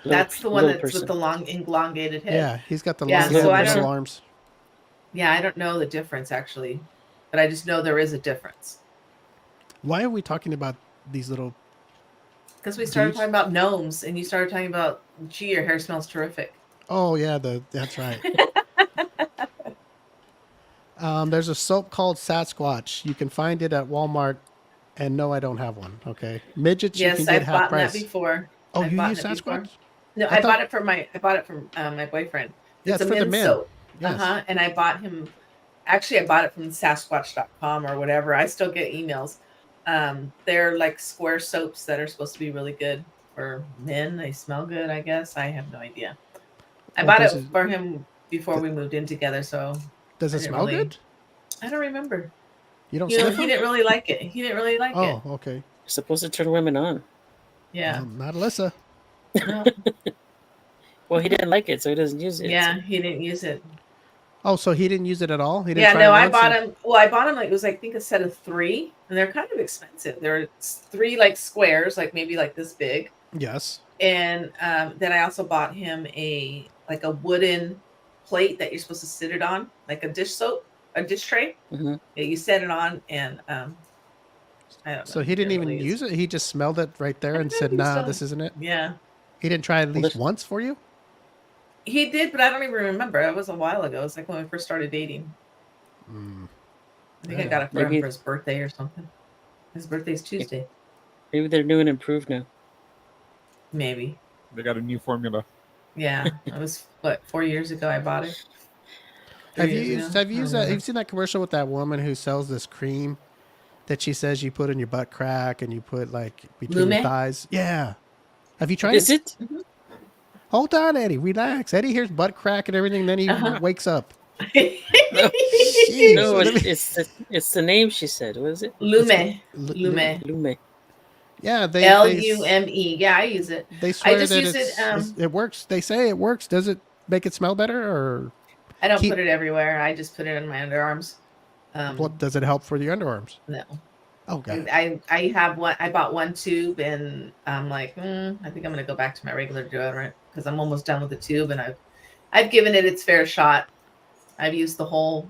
That's the one little that's person? with the long elongated head. Yeah, he's got the Yeah, long so head I and don't- little arms. Yeah, I don't know the difference actually, but I just know there is a difference. Why are we talking about these little? Because we started Dudes? talking about gnomes, and you started talking about, gee, your hair smells terrific. Oh yeah, that's right. There's a soap called Sasquatch. You can find it at Walmart. And no, I don't have one. Okay, midgets you Yes, can get I've half bought that price. before. Oh, I've you bought use it before. Sasquatch? No, I I thought- bought it from my boyfriend. Yeah, It's it's a for the men's men. soap. Yes. And I bought him. Actually, I bought it from Sasquatch.com or whatever. I still get emails. They're like square soaps that are supposed to be really good for men. They smell good, I guess. I have no idea. I Well, bought does it for him before we moved in together, so Does I it didn't smell really- good? I don't remember. You don't You know, sniff he them? didn't really like it. He didn't really like it. Oh, okay. You're supposed to turn women on. Yeah. Not Alyssa. No, Well, he didn't like it, so he doesn't use it. yeah, he didn't use it. Oh, so he didn't use it at all? He didn't Yeah, try no, it I once bought and- him. Well, I bought him like it was like I think a set of 3, and they're kind of expensive. They're 3 like squares, like maybe like this big. Yes. And then I also bought him a wooden plate that you're supposed to sit it on, like a dish tray. hmm Yeah, you set it on, and I don't know. So he didn't even use it? He just smelled it right there I and don't said, think nah, so. this isn't it? Yeah, He didn't try it at Well, least this- once for you? he did, but I don't even remember. It was a while ago. It was like when we first started dating. Mm. I think I Yeah. got it for him Maybe- for his birthday or something. His birthday's Tuesday, Maybe they're new and improved now. maybe. They got a new formula. Yeah, it was 4 years ago I bought it. Have 3 you years used ago? have you I used don't that? Have you remember. seen that commercial with that woman who sells this cream that she says you put in your butt crack and you put like between your Lume? thighs? Yeah. Have you tried Is it? it? Hold on, Eddie. Relax. Eddie hears butt crack and everything, then he Uh-huh. wakes up. No, Jeez. no, Let me- it's the name she said. What is it? Lume. Lu- Lume. Lume. Yeah, they Lume. Yeah, I use it. They swear just that use it, it works. They say it works. Does it make it smell better, or I don't Keep- put it everywhere. I just put it on my underarms. what does it help for your underarms? No. Okay. I have one. I bought one tube, and I'm like, I think I'm gonna go back to my regular deodorant because I'm almost done with the tube, and I've given it its fair shot. I've used the whole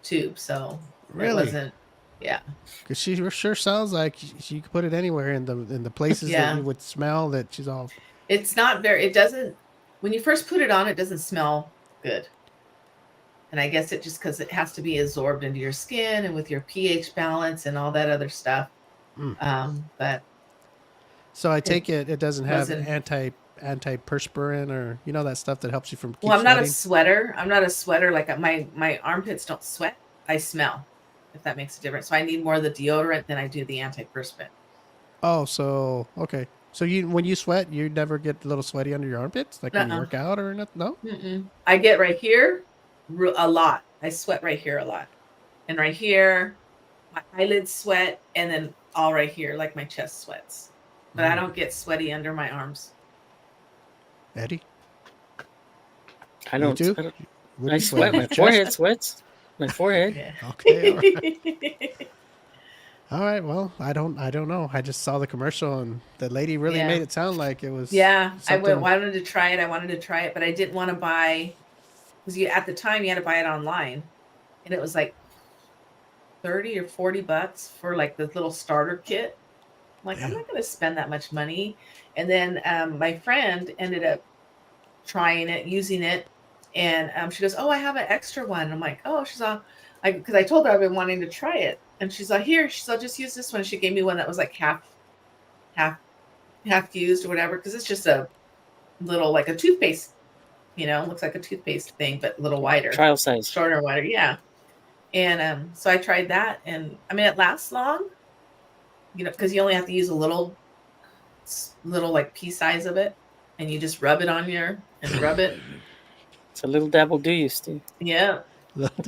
tube, so it Really? wasn't. Yeah, Because she sure sounds like she could put it anywhere in the places Yeah. that you would smell that she's all. it's not very. It doesn't. When you first put it on, it doesn't smell good. And I guess it just because it has to be absorbed into your skin and with your pH balance and all that other stuff. But So I take it doesn't have wasn't- antiperspirant or that stuff that helps you from. well, I'm not a sweating? sweater. I'm not a sweater. Like my armpits don't sweat. I smell. If that makes a difference. So I need more of the deodorant than I do the antiperspirant. Oh, so okay. So when you sweat, you never get a little sweaty under your armpits, like when you Uh-uh. work out or nothing. No. Mm-mm. I get right here a lot. I sweat right here a lot, and right here, my eyelids sweat, and then all right here, like my chest sweats. But I don't get sweaty under my arms. Eddie, I you don't. too? I, don't, What I do you sweat? sweat. My Your chest? forehead sweats. My forehead. Yeah. Okay, all right. All right. Well, I don't know. I just saw the commercial, and the lady really Yeah. made it sound like it was. Yeah, I something- wanted to try it, but I didn't want to buy, because at the time you had to buy it online, and it was like 30 or 40 bucks for like the little starter kit. I'm like, I'm Yeah. not going to spend that much money. And then my friend ended up trying it, using it, and she goes, "Oh, I have an extra one." I'm like, "Oh," she's all, because I told her I've been wanting to try it, and she's like, "Here," she's like, "Just use this one." She gave me one that was like half used or whatever, because it's just a little, like a toothpaste, looks like a toothpaste thing, but a little wider, Trial size. shorter, wider, yeah. And so I tried that, and I mean, it lasts long, because you only have to use a little like pea size of it, and you just rub it on and rub it. It's a little dabble do you, Steve. Yeah,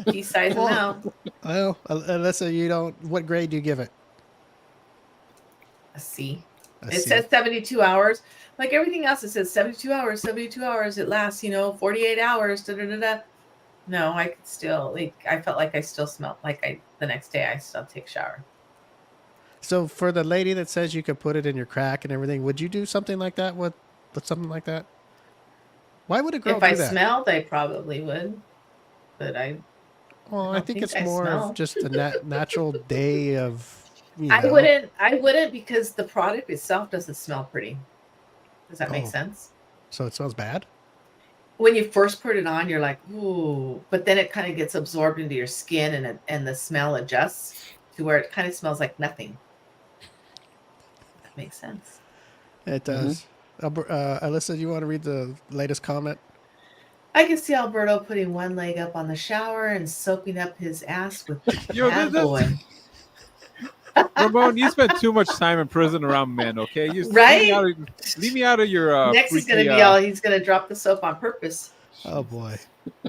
pea size Well, amount. Well, Alyssa, you don't. What grade do you give it? A C. A It C. says 72 hours. Like everything else, it says 72 hours, 72 hours. It lasts, 48 hours. Da, da, da, da. No, I could still, I felt like I still smelled like the next day I still take a shower. So for the lady that says you could put it in your crack and everything, would you do something like that with something like that? Why would a girl If do I that? smelled, I probably would. But I Well, I don't think think it's I more smell. of just a natural day of. I wouldn't because the product itself doesn't smell pretty. Does that make Oh. sense? So it smells bad. When you first put it on, you're like, ooh, but then it kind of gets absorbed into your skin, and the smell adjusts to where it kind of smells like nothing. That makes sense. It does. Alyssa, do you want to read the latest comment? I can see Alberto putting one leg up on the shower and soaping up his ass with Yo, bad this- boy. Ramon, you spent too much time in prison around men. Okay, you Right? leave me out of your. Next he's freaky, gonna be all, he's gonna drop the soap on purpose. Oh boy,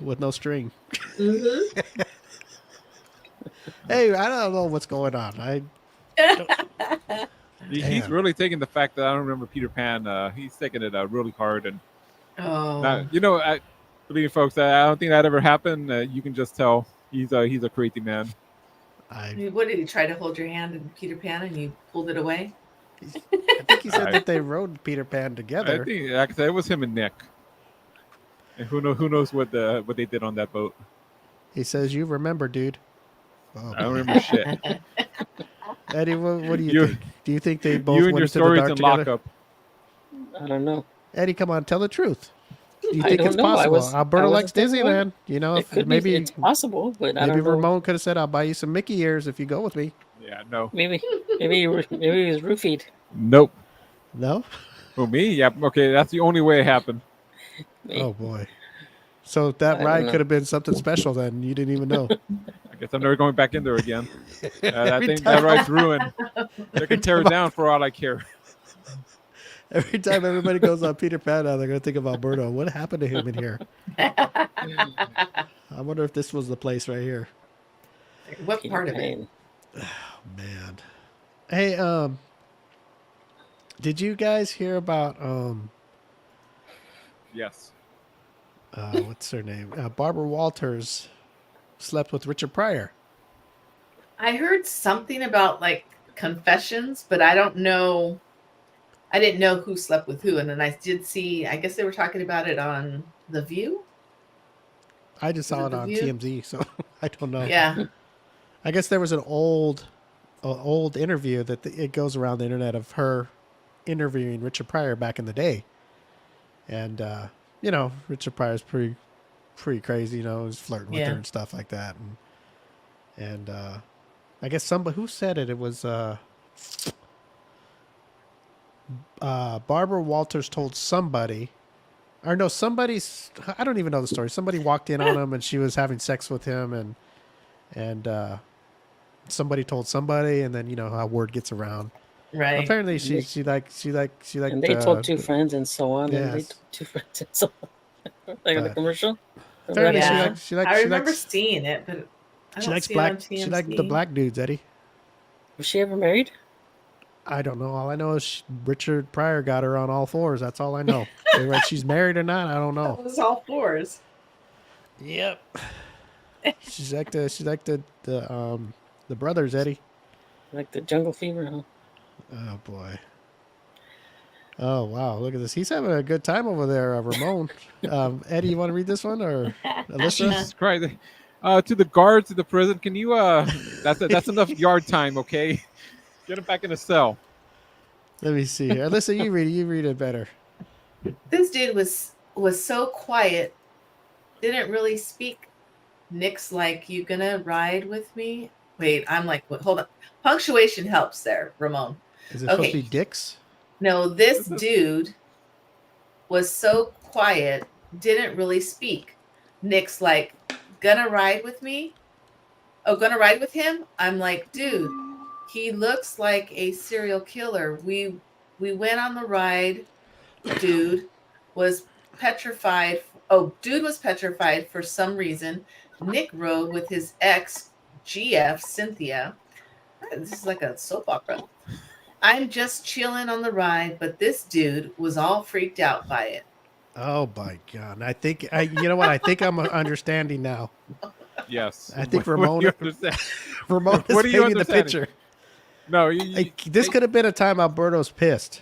with no string. Mm-hmm. Hey, I don't know what's going on. He's Damn. really taking the fact that I don't remember Peter Pan. He's taking it really hard, and Oh, believe me, folks, I don't think that ever happened. You can just tell he's a crazy man. what did he try to hold your hand in Peter Pan and you pulled it away? I think he said that they rode Peter Pan together. I think like I said, it was him and Nick. And who knows what they did on that boat? He says, "You remember, dude." Oh, I don't boy. remember shit. Eddie, what do you think? Do you think they both You and went your into the stories dark in together? lockup. I don't know. Eddie, come on, tell the truth. Do you I think don't it's know. I possible? was- Alberto I likes wasn't aware. Disneyland. You know, It if could maybe be. It's possible, but I maybe don't know. Ramon could have said, "I'll buy you some Mickey ears if you go with me." Yeah, no. Maybe he was roofied. Nope. No. Well, me? Yeah. Okay, that's the only way it happened. Maybe. Oh boy. So that I ride don't know. could have been something special. Then you didn't even know. I guess I'm never going back in there again. I Every think time- that ride's ruined. They can tear it down for all I care. Every time everybody goes on Peter Pan now, they're gonna think of Alberto. What happened to him in here? I wonder if this was the place right here. What Peter part of it? Pan. Man. Hey, did you guys hear about Yes. what's her name? Barbara Walters slept with Richard Pryor. I heard something about like confessions, but I don't know. I didn't know who slept with who. And then I did see, I guess they were talking about it on The View. I just saw it it The on View? TMZ, so I don't know. Yeah. I guess there was an old interview that it goes around the internet of her interviewing Richard Pryor back in the day, and Richard Pryor's pretty crazy. He's flirting with Yeah. her and stuff like that, and I guess somebody who said it. It was Barbara Walters told somebody, or no, somebody's. I don't even know the story. Somebody walked in on him, and she was having sex with him, and somebody told somebody, and then you know how word gets around. Right. Apparently, she liked. And they told two friends and so on. And they yes. told two friends and so on. Like in the But- commercial. Apparently, Yeah. she likes. I remember seeing it, but I She don't likes see black. it on She liked the TMZ. black dudes, Eddie. Was she ever married? I don't know. All I know is Richard Pryor got her on all fours. That's all I know. Whether she's married or not, I don't That know. was all fours. Yep. She's like the brothers, Eddie. Like the jungle fever, huh? Oh boy. Oh wow! Look at this. He's having a good time over there, Ramon. Eddie, you want to read this one or Alyssa? Jesus Christ. To the guards of the prison, can you that's enough yard time, okay? Get him back in the cell. Let me see here. Alyssa, you read it. You read it better. This dude was so quiet, didn't really speak. Nick's like, "You gonna ride with me?" Wait, I'm like, hold on. Punctuation helps there, Ramon. Is it supposed to Okay. be dicks? No, this dude was so quiet, didn't really speak. Nick's like, "Gonna ride with me?" Oh, gonna ride with him? I'm like, dude, he looks like a serial killer. We went on the ride. Dude was petrified. Oh, dude was petrified for some reason. Nick rode with his ex, GF, Cynthia. This is like a soap opera. I'm just chilling on the ride, but this dude was all freaked out by it. Oh my god! I think you know what? I think I'm understanding now. Yes. I think What do Ramon you understand? Ramon is What are you painting the understanding? picture. No, This could have been a time Alberto's pissed.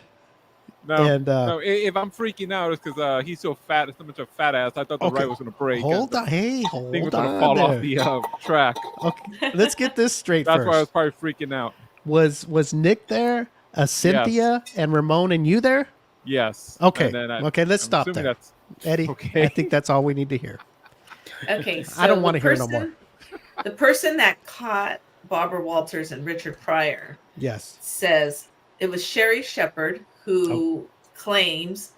no, and, no. If I'm freaking out, it's because he's so fat. It's so much of a fat ass. I thought the Okay. ride was gonna break. Hold and on, hey, the thing was hold gonna on fall there. off the track. Okay, let's get this straight That's why I was first. probably freaking out. Was Nick there? Cynthia and Ramon and you there? Yes. Okay. And then Okay, let's I'm stop assuming there. That's Eddie, okay. I think that's all we need to hear. Okay, so I don't want the to hear no more. person- The person that caught Barbara Walters and Richard Pryor Yes. says it was Sherry Shepard who Oh. claims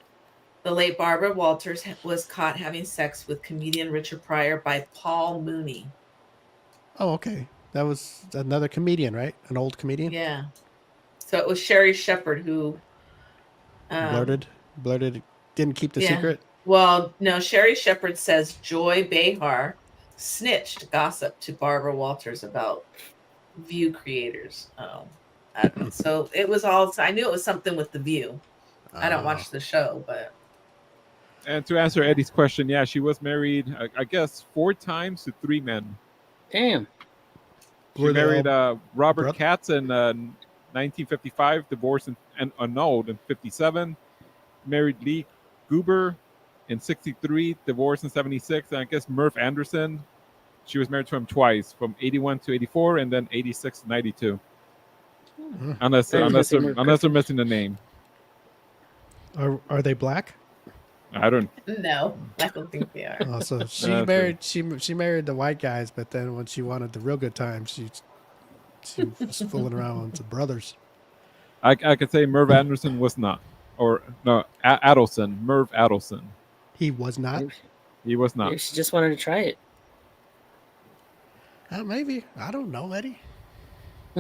the late Barbara Walters was caught having sex with comedian Richard Pryor by Paul Mooney. Oh, okay. That was another comedian, right? An old comedian? Yeah. So it was Sherry Shepard who Blurted, didn't keep the yeah. secret. Well, no, Sherry Shepard says Joy Behar snitched gossip to Barbara Walters about View creators. Oh, I don't know. So it was all, I knew it was something with the View. I don't watch the show, but. And to answer Eddie's question, yeah, she was married, I guess, 4 times to 3 men. Damn. She Were they married all Robert broth- Katz in 1955, divorced and annulled in 57. Married Lee Goober in 63, divorced in 76. And I guess Murph Anderson, she was married to him twice, from 81 to 84, and then 86 to 92. Unless they're missing the name. Are they black? I don't. No, I don't think they are. Oh, so she That's married she married the white guys, but then when she wanted the real good times, she was fooling around with the brothers. I could say Merv Anderson was not, or no, Adelson, Merv Adelson. He was not. He was not. Maybe she just wanted to try it. Maybe, I don't know, Eddie.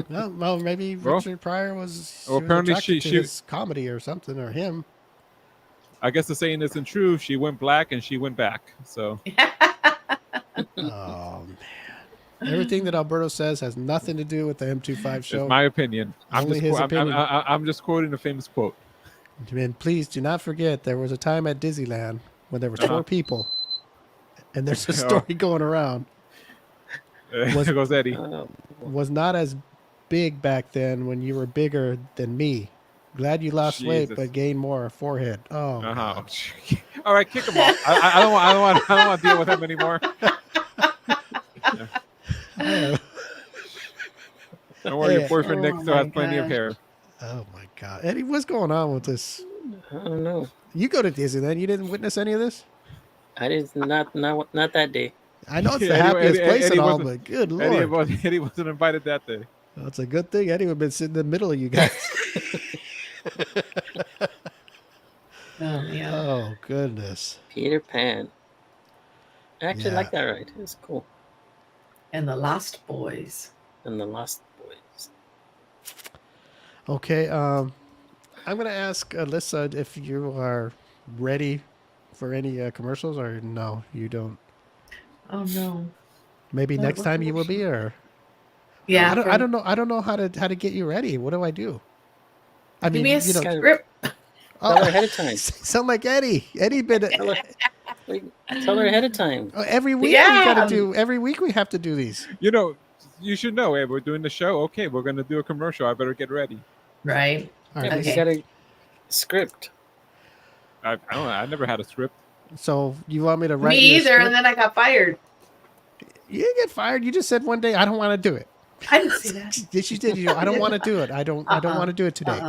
Well, maybe Well, Richard Pryor was. well, apparently attracted to she- his comedy or something, or him. I guess the saying isn't true. She went black and she went back. So Oh man, everything that Alberto says has nothing to do with the M25 show. it's my opinion. Only his opinion. I'm just quoting a famous quote. And please do not forget, there was a time at Disneyland when there were 4 Uh-huh. people, and there's a story going around. There goes Eddie. Was not as big back then when you were bigger than me. Glad you lost weight, Jesus. but gained more forehead. Oh, Uh-huh. All right, kick him off. I don't want to deal with him anymore. God. Don't worry, your Hey. boyfriend Nick still Oh has my plenty of gosh. hair. Oh my God, Eddie, what's going on with this? I don't know. You go to Disneyland. You didn't witness any of this? I did not that day. I know it's the Yeah, happiest place Eddie and all, wasn't- but good lord, Eddie wasn't invited that day. well, it's a good thing Eddie would have been sitting in the middle of you guys. Oh, yeah. Oh goodness. Peter Pan. I actually Yeah. like that ride. It was cool. And the Lost Boys. And the Lost Boys. Okay, I'm gonna ask Alyssa if you are ready for any commercials, or no, you don't. Oh, no. Maybe What- next what time you will be, or Yeah. I don't know how to get you ready. What do I do? I Give mean, me a you know, script. Tell her ahead of time. sound like Eddie. Eddie been Tell her ahead of time. every week we Yeah. got to do. Every week we have to do these. You know, you should know. Hey, we're doing the show. Okay, we're gonna do a commercial. I better get ready. Right. All right. Yeah, Okay. you got a script. I don't know. I never had a script. So you want me to write? Me you a either. script? And then I got fired. You didn't get fired. You just said one day I don't want to do it. I didn't say that. Yes, you did. You know, I don't want to do it. I don't want to do it today.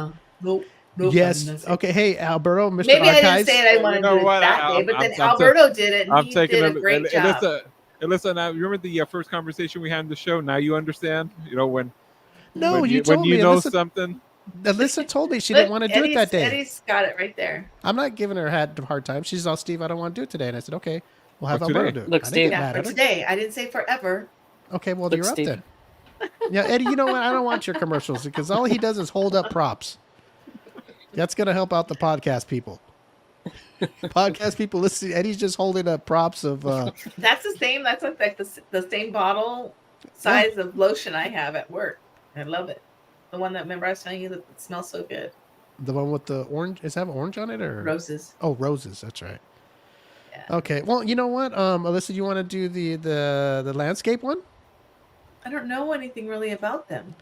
Nope. Nope. I Yes. didn't say it. Okay. Hey, Alberto, Mr. Maybe I didn't Archives. say it. I want to You know do it what? that day, but I'm- then I'm Alberto did it, and I'm he taking did a great job. Alyssa, now you remember the first conversation we had in the show? Now you understand. You know when No, when you told when you me. know Alyssa, something. Alyssa told me she Look, didn't want to do it that day. Eddie's got it right there. I'm not giving her a hard time. She's all, Steve, I don't want to do it today. And I said, okay, we'll have But Alberto today. do it. Look, I didn't Steve. get Yeah, mad for at her. today. I didn't say forever. Okay, well, Look, you're Steve. up then. Yeah, Eddie, you know what? I don't want your commercials because all he does is hold up props. That's going to help out the podcast people. Podcast people, listen, Eddie's just holding up props of... That's the same. That's like the same bottle size of lotion I have at work. I love it. The one that, remember I was telling you that it smells so good. the one with the orange. Does it have orange on it? Or Roses. Oh, roses. That's right. Yeah. Okay. Well, you know what? Alyssa, you want to do the landscape one? I don't know anything really about them.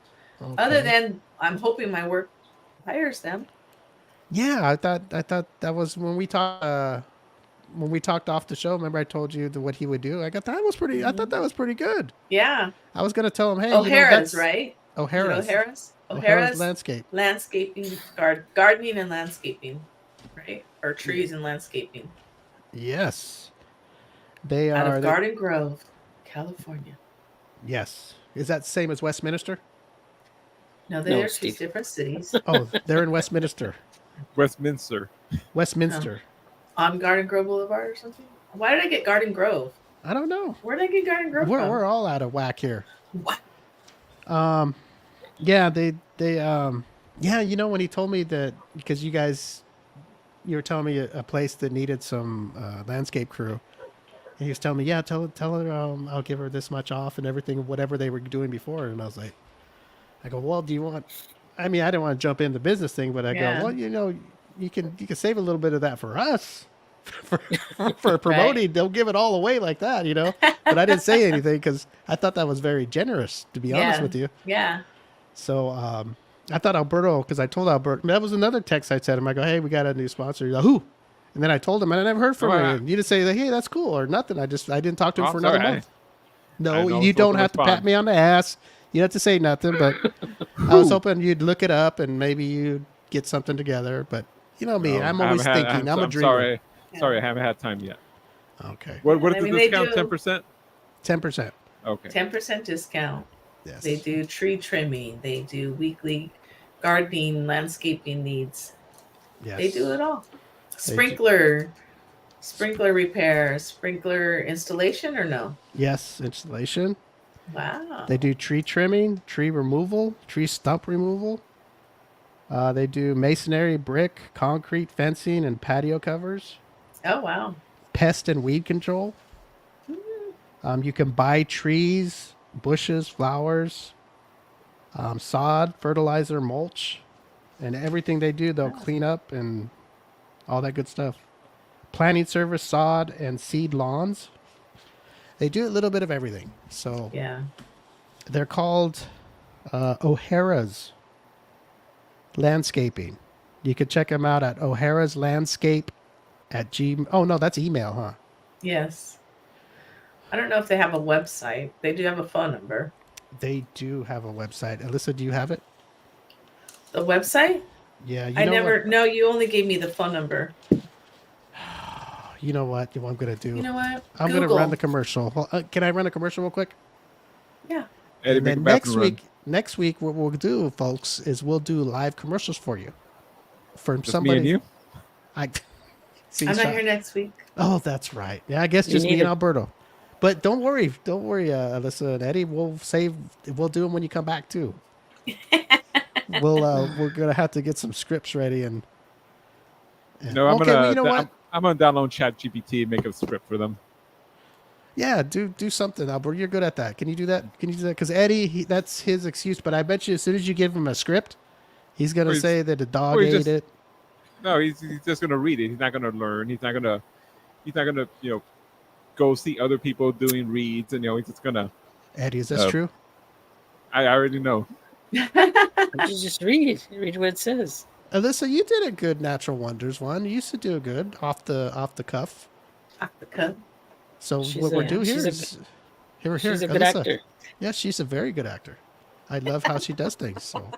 Okay. Other than I'm hoping my work hires them. Yeah, I thought that was when we talked off the show. Remember, I told you what he would do. I thought that was pretty good. Yeah. I was gonna tell him, hey, O'Hara's, right? O'Hara's. Is it O'Hara's? O'Hara's landscape. Landscaping, gardening and landscaping, right? Or trees and landscaping. Yes, they Out are. of Garden Grove, California. Yes, is that the same as Westminster? No, No, they're two Steve. different cities. Oh, they're in Westminster. Westminster. Westminster. On Garden Grove Boulevard or something. Why did I get Garden Grove? I don't know. Where did I get Garden Grove from? We're all out of whack here. What? Yeah, they yeah, you know, when he told me that, because you were telling me a place that needed some landscape crew, and he was telling me, yeah, tell her I'll give her this much off and everything, whatever they were doing before. And I was like, I go, well, do you want? I mean, I didn't want to jump in the business thing, but I Yeah. go, well, you know, you can save a little bit of that for us. For promoting, Right. Don't give it all away like that, you know. But I didn't say anything because I thought that was very generous, to be honest Yeah. with you. Yeah. So I thought Alberto, because I told Alberto, that was another text I sent him. I go, hey, we got a new sponsor. He's like, who? And then I told him, and I never heard from Oh, him. yeah. And you just say, like, hey, that's cool or nothing. I didn't talk to him Oh, for I'm another sorry. month. I No, know you I'm supposed don't to have to pat respond. me on the ass. You don't have to say nothing, but I was hoping you'd look it up and maybe you'd get something together. But you know me, No, I'm I always haven't had- thinking. I'm a I'm dreamer. Sorry, I haven't had time yet. Okay. What I is the mean, they discount? do- 10%. 10%. Okay. 10% discount. Yes. They do tree trimming. They do weekly gardening, landscaping needs. Yes. They do it all. They Sprinkler repair, sprinkler installation or no? Yes, installation. Wow. They do tree trimming, tree removal, tree stump removal. They do masonry, brick, concrete, fencing, and patio covers. Oh wow. Pest and weed control. You can buy trees, bushes, flowers, sod, fertilizer, mulch, and everything they do, they'll clean up and all that good stuff. Planting service, sod, and seed lawns. They do a little bit of everything. So Yeah. they're called O'Hara's Landscaping. You could check them out at O'Hara's Landscape at G. Oh no, that's email, huh? Yes. I don't know if they have a website. They do have a phone number. They do have a website. Alyssa, do you have it? The website? Yeah, I never. No, you only gave me the phone number. You know what? I'm gonna do. You know what? I'm gonna Google. run the commercial. Well, can I run a commercial real quick? Yeah. Eddie, And make a then bathroom next week, what we'll do, folks, is we'll do live commercials for you. From Just somebody. me and you. I see. I'm not Sean. here next week. Oh, that's right. Yeah, I guess You just me need and it. Alberto. But don't worry, Alyssa and Eddie. We'll do them when you come back too. We're gonna have to get some scripts ready and. No, I'm okay, gonna. well, you know what? I'm gonna download Chat GPT and make a script for them. Yeah, do something, Albert. You're good at that. Can you do that? Can you do that? Because Eddie, that's his excuse. But I bet you, as soon as you give him a script, he's gonna Or he's- say that the dog or he's ate just- it. No, he's just gonna read it. He's not gonna learn. He's not gonna go see other people doing reads, and he's just gonna. Eddie, is that true? I already know. You just read what it says. Alyssa, you did a good Natural Wonders one. You used to do good off the cuff. Off the cuff. So She's what we're a- doing here she's a- is here. She's a good Alyssa. actor. Yeah, she's a very good actor. I love how she does things. So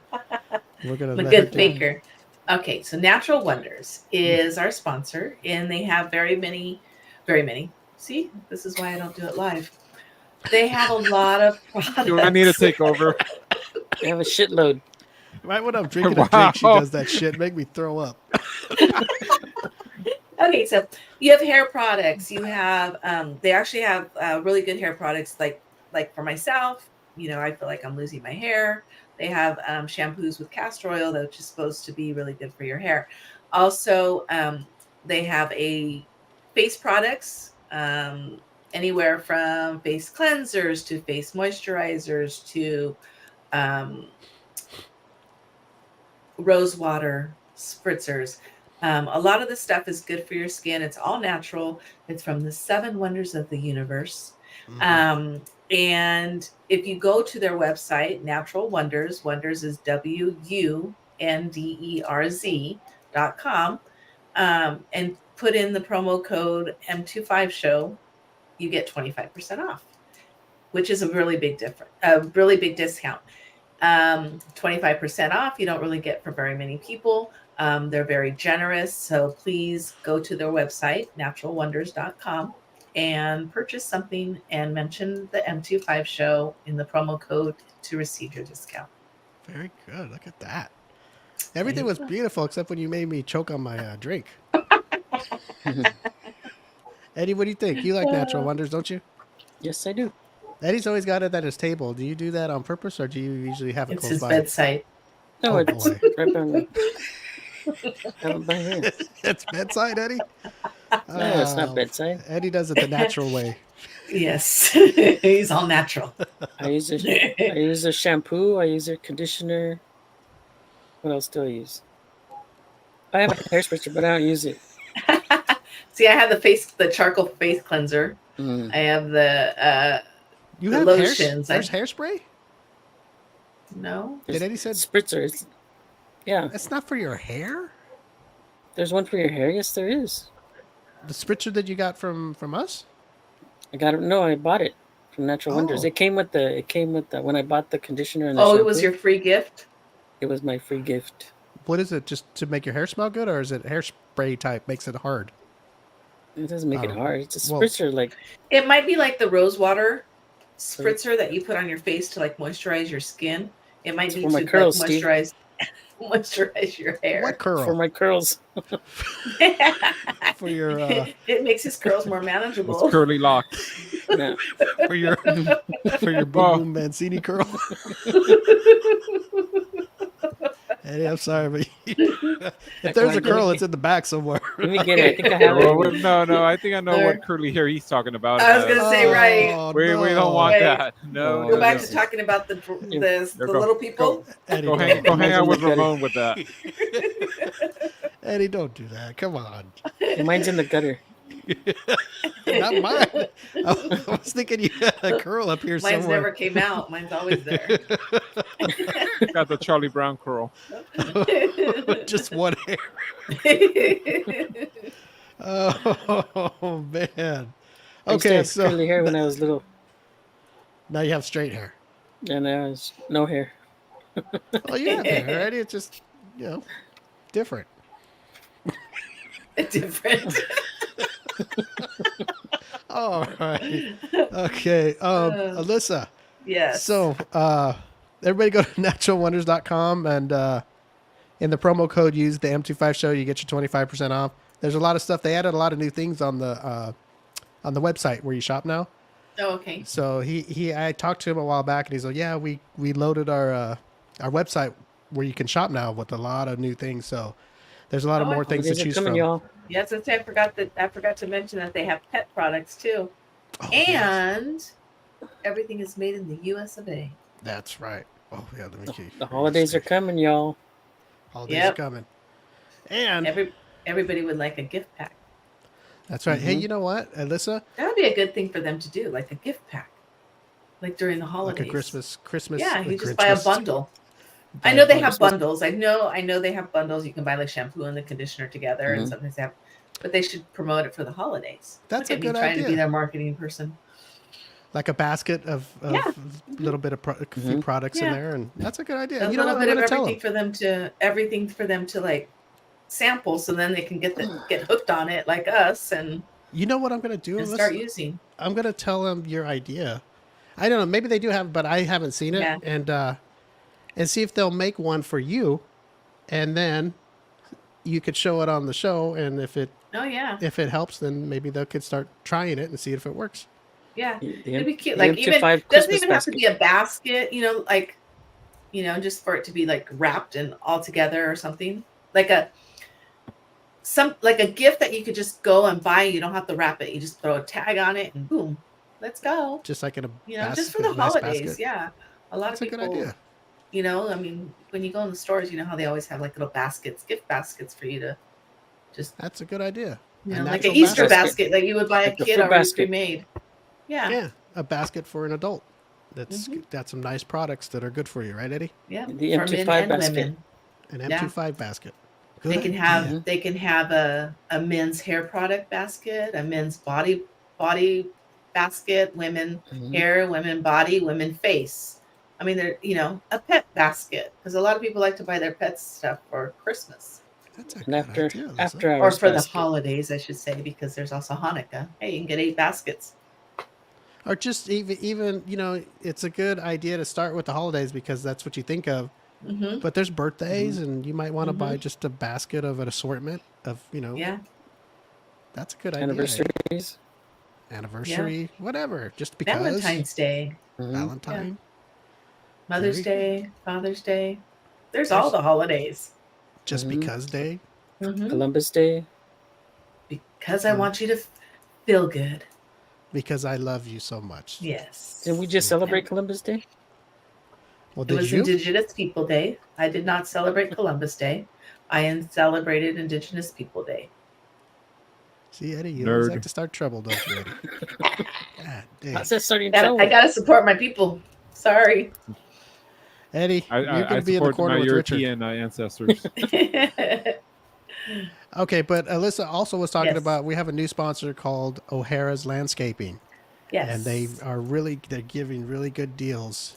we're gonna I'm a let her good do it. faker. Okay, so Natural Wonders is our sponsor, and they have very many. See, this is why I don't do it live. They have a lot of products. Do I need to take over? They have a shitload. Right when I'm drinking a Wow. drink, she does that shit. Make me throw up. Okay, so you have hair products. You have they actually have really good hair products like for myself, I feel like I'm losing my hair. They have shampoos with castor oil that's just supposed to be really good for your hair. Also, they have a face products, anywhere from face cleansers to face moisturizers to rose water spritzers. A lot of the stuff is good for your skin. It's all natural. It's from the 7 wonders of the universe. And if you go to their website, Natural Wonders, Wonders is WUNDERZ.com, and put in the promo code M25 show, you get 25% off, which is a really big discount. 25% off. You don't really get for very many people. They're very generous. So please go to their website, naturalwonders.com, and purchase something and mention the M25 show in the promo code to receive your discount. Very good. Look at that. Everything was beautiful except when you made me choke on my drink. Eddie, what do you think? You like Natural Wonders, don't you? Yes, I do. Eddie's always got it at his table. Do you do that on purpose, or do you usually have it It's close his by? bedside. No, Oh, it's boy. right by me. Have it by here. It's bedside, Eddie? No, it's not Oh, bedside. Eddie does it the natural way. Yes, he's all natural. I use their shampoo. I use their conditioner. What else do I use? I have a hair spritzer, but I don't use it. See, I have the charcoal face cleanser. Mm. I have the You The have lotions, There's hairspray? no. Did Eddie said Spritzer. Yeah, it's not for your hair? there's one for your hair. Yes, there is. The spritzer that you got from us? I got it. No, I bought it from Natural Wonders. Oh. It came with the when I bought the conditioner and the Oh, shampoo. it was your free gift? It was my free gift. What is it? Just to make your hair smell good, or is it hairspray type makes it hard? It doesn't make it Oh. hard. It's a Well- spritzer. Like It might be like the rose water spritzer that you put on your face to like moisturize your skin. It might be for to my curls, like Steve. moisturize your hair. What curl? for my curls. For your It makes his curls more manageable. Those curly locks. Yeah. for your boom boom Mancini curl. Eddie, I'm sorry, but if there's a curl, it's in the back somewhere. Let me get it. I think I have Well, it. no, I think I know There. what curly hair he's talking about. I was gonna say, right. Oh, we no. don't want Wait. that. No, Go no, back no. to talking about the Go, little people. Eddie, Go don't. hang out with Look at it. Ramon with that. Eddie, don't do that. Come on. Mine's in the gutter. Not mine. I was thinking you had a curl up here Mine's somewhere. never came out. Mine's always there. Got the Charlie Brown curl. Just one hair. Oh, man. I used to Okay, have so curly hair when I was little, now you have straight hair. and I was no hair. Oh, you have hair, Eddie. It's just, different. Different. All right. Okay. Alyssa. Yes. So, everybody go to naturalwonders.com and in the promo code use the M25 show, you get your 25% off. There's a lot of stuff. They added a lot of new things on the website where you shop now. Oh, okay. So I talked to him a while back and he's like, yeah, we loaded our website where you can shop now with a lot of new things. So there's a lot of Oh, more things to These are choose coming, from. y'all. Yes, I forgot to mention that they have pet products too. Oh, yes. And everything is made in the U.S. of A. That's right. Oh yeah, let me see. The holidays are coming, y'all. Holidays Yep. are coming. And Everybody would like a gift pack. that's right. Hey, Mhm. you know what, Alyssa? That would be a good thing for them to do, like a gift pack, like during the Like holidays. a Christmas. Yeah, you just buy a Christmas. bundle. Buy I a know they bundle. have bundles. I know they have bundles. You can buy like shampoo and the conditioner together, and Mhm. sometimes they have. But they should promote it for the holidays. That's Look a at me good trying to be idea. their marketing person. Like a basket of Yeah. little bit of a few Mhm. products in Yeah. there, and that's a good idea. A And you know little what? I'm bit of going to tell everything for them to like sample, so then they can get hooked on it like us and You know what I'm going to do, start Alyssa? using. I'm going to tell them your idea. I don't know. Maybe they do have, but I haven't seen it. Yeah. And see if they'll make one for you, and then you could show it on the show. And Oh yeah. if it helps, then maybe they could start trying it and see if it works. Yeah. The It'd be cute. the Like even M25 doesn't Christmas even have to basket. be a basket, like just for it to be like wrapped and all together or something. Like a gift that you could just go and buy. You don't have to wrap it. You just throw a tag on it and boom, let's go. Just like in a Just for the nice holidays. basket. Yeah. A lot That's of a good people, idea. I mean, when you go in the stores, you know how they always have like little baskets, gift baskets for you to just, That's a good idea. like natural an Easter basket. basket that you would buy a Like a kid fruit already basket. pre-made. Yeah. Yeah, a basket for an adult. That's Mhm. got some nice products that are good for you, right, Eddie? Yeah. The For men M25 and basket. women. An Yeah. M25 basket. Good They can idea. have a men's hair product basket, a men's body basket, women Mhm. hair, women body, women face. I mean, they're a pet basket because a lot of people like to buy their pets stuff for Christmas That's a And good idea, Alyssa. after or hours for the basket. holidays, I should say, because there's also Hanukkah. Hey, you can get 8 baskets. Or just even it's a good idea to start with the holidays because that's what you think of. Mm-hmm. But there's birthdays, Mm-hmm. and you might want to buy Mhm. just a basket of an assortment of Yeah. That's a good idea. Anniversaries. Anniversary, whatever. Just because Valentine's Day, Mhm. Valentine. Mother's Very Day, Father's Day. There's all the holidays. Just Mhm. because day. Mm-hmm. Columbus Day. Because I want you to feel good. Because I love you so much. Yes. Didn't we just celebrate Columbus Day? Well, It did was you? Indigenous People Day. I did not celebrate Columbus Day. I celebrated Indigenous People Day. See, Eddie, you always Nerd. like to start trouble, don't you, Eddie? God dang. How's that starting I trouble? gotta support my people. Sorry. Eddie, you're I going to be in the support corner my with Richard. European ancestors. Okay, but Alyssa also was talking Yes. about we have a new sponsor called O'Hara's Landscaping, Yes. and they're giving really good deals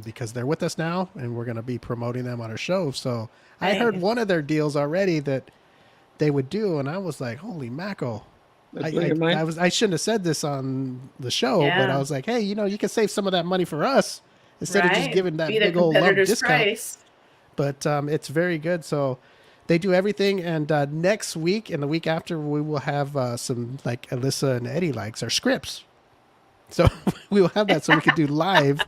because they're with us now, and we're going to be promoting them on our show. So I heard Nice. one of their deals already that they would do, and I was like, "Holy mackerel!" That blew your mind? I shouldn't have said this on the show, but Yeah. I was like, "Hey, you can save some of that money for us instead of just Right. giving that Beat a big old lump competitor's discount." price. But it's very good. So they do everything. And next week and the week after, we will have some like Alyssa and Eddie likes our scripts. So we will have that so we could do live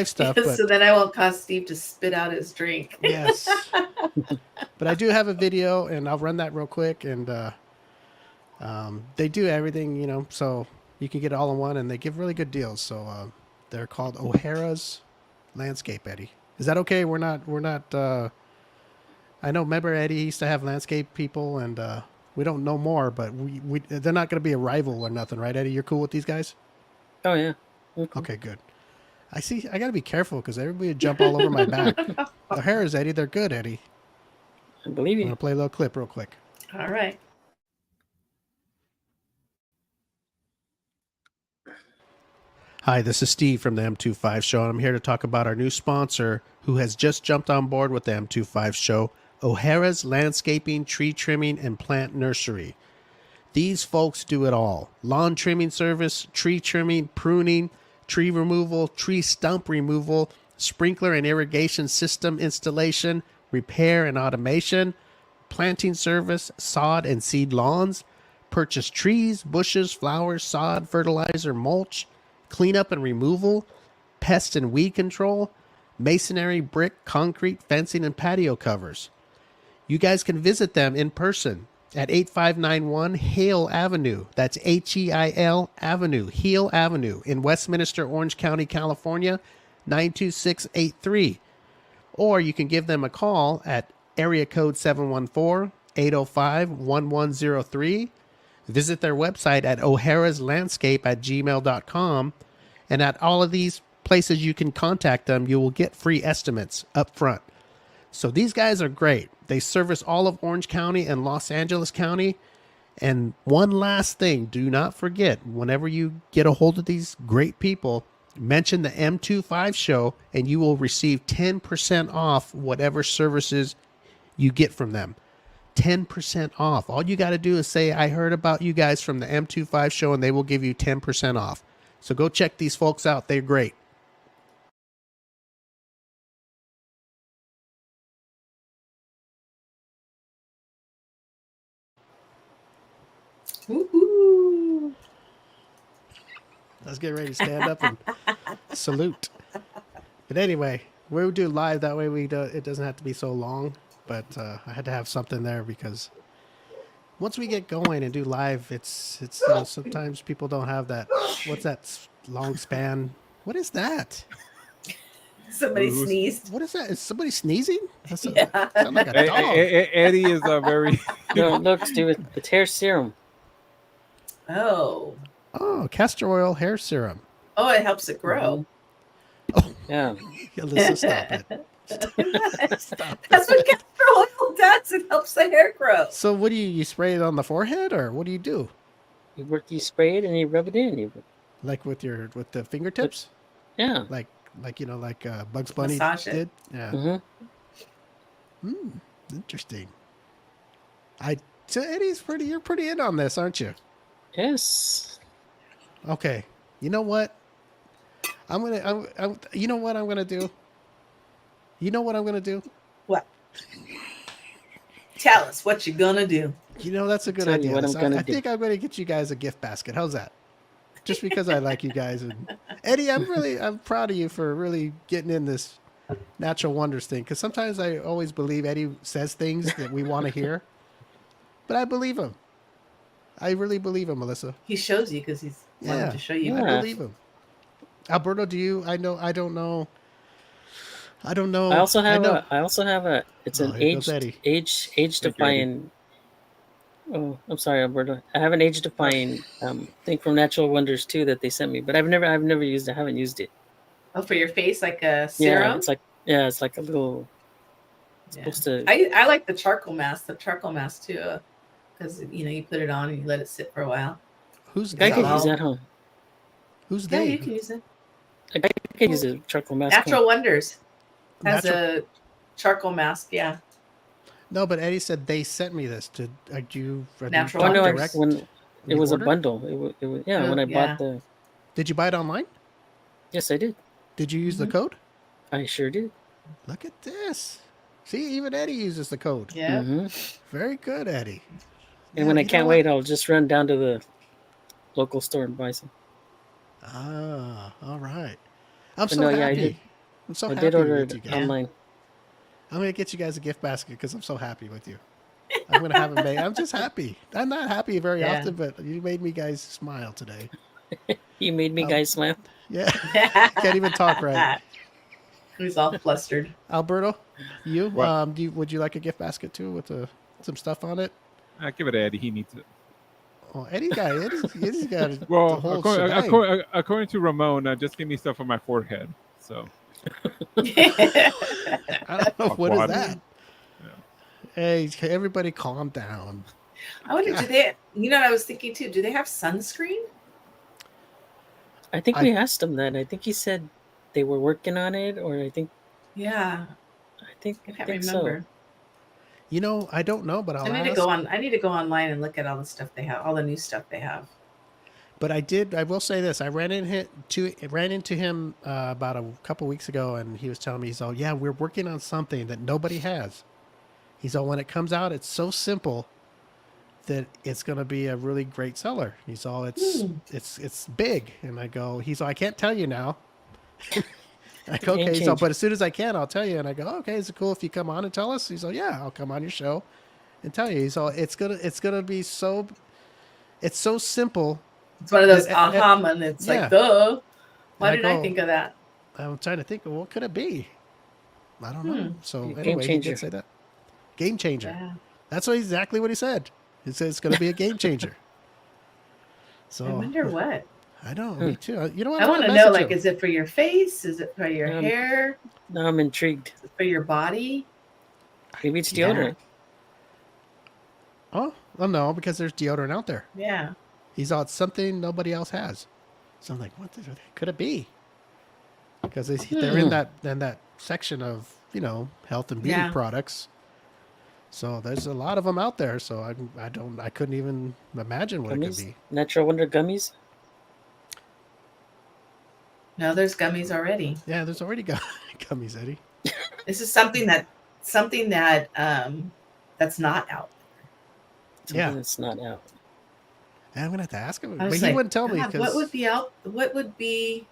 stuff. But So then I won't cause Steve to spit out his drink. yes, but I do have a video, and I'll run that real quick. And they do everything, so you can get it all in one, and they give really good deals. So they're called O'Hara's Landscape, Eddie. Is that okay? We're not. I know. Remember, Eddie used to have landscape people, and we don't know more, but they're not going to be a rival or nothing, right, Eddie? You're cool with these guys? Oh yeah. Mhm. Okay, good. I see. I got to be careful because everybody would jump all over my back. O'Hara's, Eddie. They're good, Eddie. I believe I'm you. gonna play a little clip real quick. All right. Hi, this is Steve from the M25 Show, and I'm here to talk about our new sponsor who has just jumped on board with the M25 Show, O'Hara's Landscaping, Tree Trimming, and Plant Nursery. These folks do it all. Lawn trimming service, tree trimming, pruning, tree removal, tree stump removal, sprinkler and irrigation system installation, repair and automation, planting service, sod and seed lawns, purchase trees, bushes, flowers, sod, fertilizer, mulch, cleanup and removal, pest and weed control, masonry, brick, concrete, fencing, and patio covers. You guys can visit them in person at 8591 Hale Avenue. That's Heil Avenue, Hale Avenue in Westminster, Orange County, California, 92683. Or you can give them a call at area code 714-805-1103. Visit their website at o'haraslandscape@gmail.com. And at all of these places you can contact them, you will get free estimates up front. So these guys are great. They service all of Orange County and Los Angeles County. And one last thing, do not forget, whenever you get a hold of these great people, mention the M25 show and you will receive 10% off whatever services you get from them. 10% off. All you got to do is say, I heard about you guys from the M25 show, and they will give you 10% off. So go check these folks out. They're great. Woo-hoo. Let's get ready to stand up and salute. But anyway, we'll do live. That way it doesn't have to be so long. But I had to have something there because once we get going and do live, it's sometimes people don't have that. What's that long span? What is that? Somebody sneezed. What is that? Is somebody sneezing? That's Yeah. sound like a dog. Eddie is a very. No, look, Stu, it's hair serum. Oh. Oh, castor oil hair serum. Oh, it helps it grow. Yeah. Alyssa, stop it. That's what castor oil does. It helps the hair grow. So what do you spray it on the forehead, or what do you do? You spray it and you rub it in. Like with the fingertips? Yeah. Like Bugs Bunny Massage it. did? Yeah. Mm-hmm. Interesting. So Eddie's you're pretty in on this, aren't you? Yes. Okay. You know what? You know what I'm gonna do? You know what I'm gonna do? What? Tell us what you're gonna do. You know, that's a good Tell you idea. what I'm So gonna I do. think I'm gonna get you guys a gift basket. How's that? Just because I like you guys. And Eddie, I'm proud of you for really getting in this natural wonders thing. Because sometimes I always believe Eddie says things that we want to hear, but I believe him. I really believe him, Melissa. He shows you because he's wanted to show you. Yeah. I believe him. Alberto, do you? I don't know. I also have a. It's an here goes Eddie. age defying. Oh, I'm sorry, Alberto. I have an age defying thing from Natural Wonders too that they sent me, but I've never used it. I haven't used it. Oh, for your face, like a serum. Yeah, it's like a little. It's Yeah. supposed to. I like the charcoal mask. The charcoal mask too, because you put it on and you let it sit for a while. Who's I they? could use that, huh? Who's Yeah, they? you can use it. I could use a charcoal mask. Natural Wonders has Natural- a charcoal mask. Yeah. No, but Eddie said they sent me this to. Natural Oh no! Wonders. When it You was ordered? a bundle. It was yeah. Oh, When I yeah. bought the. Did you buy it online? Yes, I did. Did you use the code? I sure did. Look at this. See, even Eddie uses the code. Yeah. Hmm. Very good, Eddie. And Yeah, when I you know can't what? wait, I'll just run down to the local store and buy some. Ah, all right. I'm But so no, happy. yeah, I did. I'm so I happy did order with you it guys. online. I'm gonna get you guys a gift basket because I'm so happy with you. I'm gonna have it made. I'm just happy. I'm not happy very Yeah. often, but you made me guys smile today. You made me guys smile. Yeah, can't even talk right. He's all flustered. Alberto, you What? would you like a gift basket too with some stuff on it? I give it to Eddie. He needs it. Oh, Eddie's got the Well, whole according, shebang. according to Ramon, just give me stuff on my forehead. So I don't know what is Body. that. Hey, everybody, calm down. I wonder, do they? What I was thinking too. Do they have sunscreen? I think I- we asked him that. I think he said they were working on it, or I think Yeah, I I can't think remember. You know, I don't know, but I'll I need ask. to go on. I need to go online and look at all the stuff they have, all the new stuff they have. But I will say this. I ran into him about a couple weeks ago, and he was telling me, he's all, yeah, we're working on something that nobody has. He's all, when it comes out, it's so simple that it's going to be a really great seller. He's all, it's big. And I go, he's all, I can't tell you now. I go, Game okay. So, changer. but as soon as I can, I'll tell you. And I go, okay, is it cool if you come on and tell us? He's all, yeah, I'll come on your show And tell you, it's gonna be so. It's so simple. It's one of those And- aha moments. yeah. Like, duh. Why And I didn't I go- think of that? I'm trying to think of what could it be. I don't know. So Be a game anyway, he changer. did say that. Game changer. Yeah. That's exactly what he said. He said it's going to be a game changer. So I wonder what. I know. Me too. You know what? I want to know, message like, him. is it for your face? Is it for your Um, hair? Now I'm intrigued. Is it for your body? Maybe it's Yeah. deodorant. Oh, well, no, because there's deodorant out there. Yeah. He's out something nobody else has. So I'm like, could it be? Because they're in that section of health and beauty Yeah. products. So there's a lot of them out there. So I couldn't even imagine what it could Gummies? be. Natural Wonder gummies. No, there's gummies already. Yeah, there's already gummies, Eddie. This is something that that's not out. Something Yeah. that's not out. And I'm gonna have to ask him, I but was he like, wouldn't tell me God, because what would be out? What would be?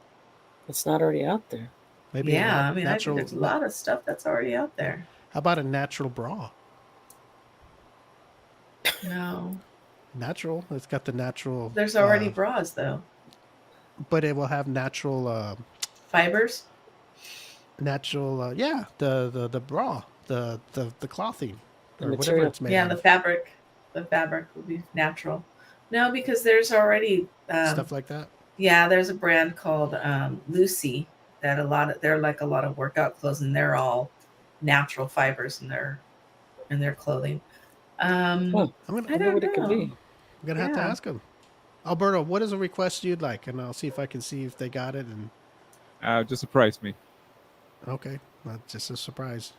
It's not already out there. maybe Yeah, I mean, natural. I think there's a lot of stuff that's already out there. How about a natural bra? No, Natural. It's got the natural. there's already bras though. but it will have natural. Fibers. Natural. Yeah, the bra, the clothing, The or whatever material. it's made. Yeah, of. the fabric. The fabric will be natural. No, because there's already Stuff like that. yeah, there's a brand called Lucy that they're like a lot of workout clothes, and they're all natural fibers in their clothing. Huh. I'm I gonna I wonder don't what it could know. be. I'm gonna have to Yeah. ask him. Alberto, what is a request you'd like, and I'll see if I can see if they got it. And Just surprise me. okay, that's just a surprise.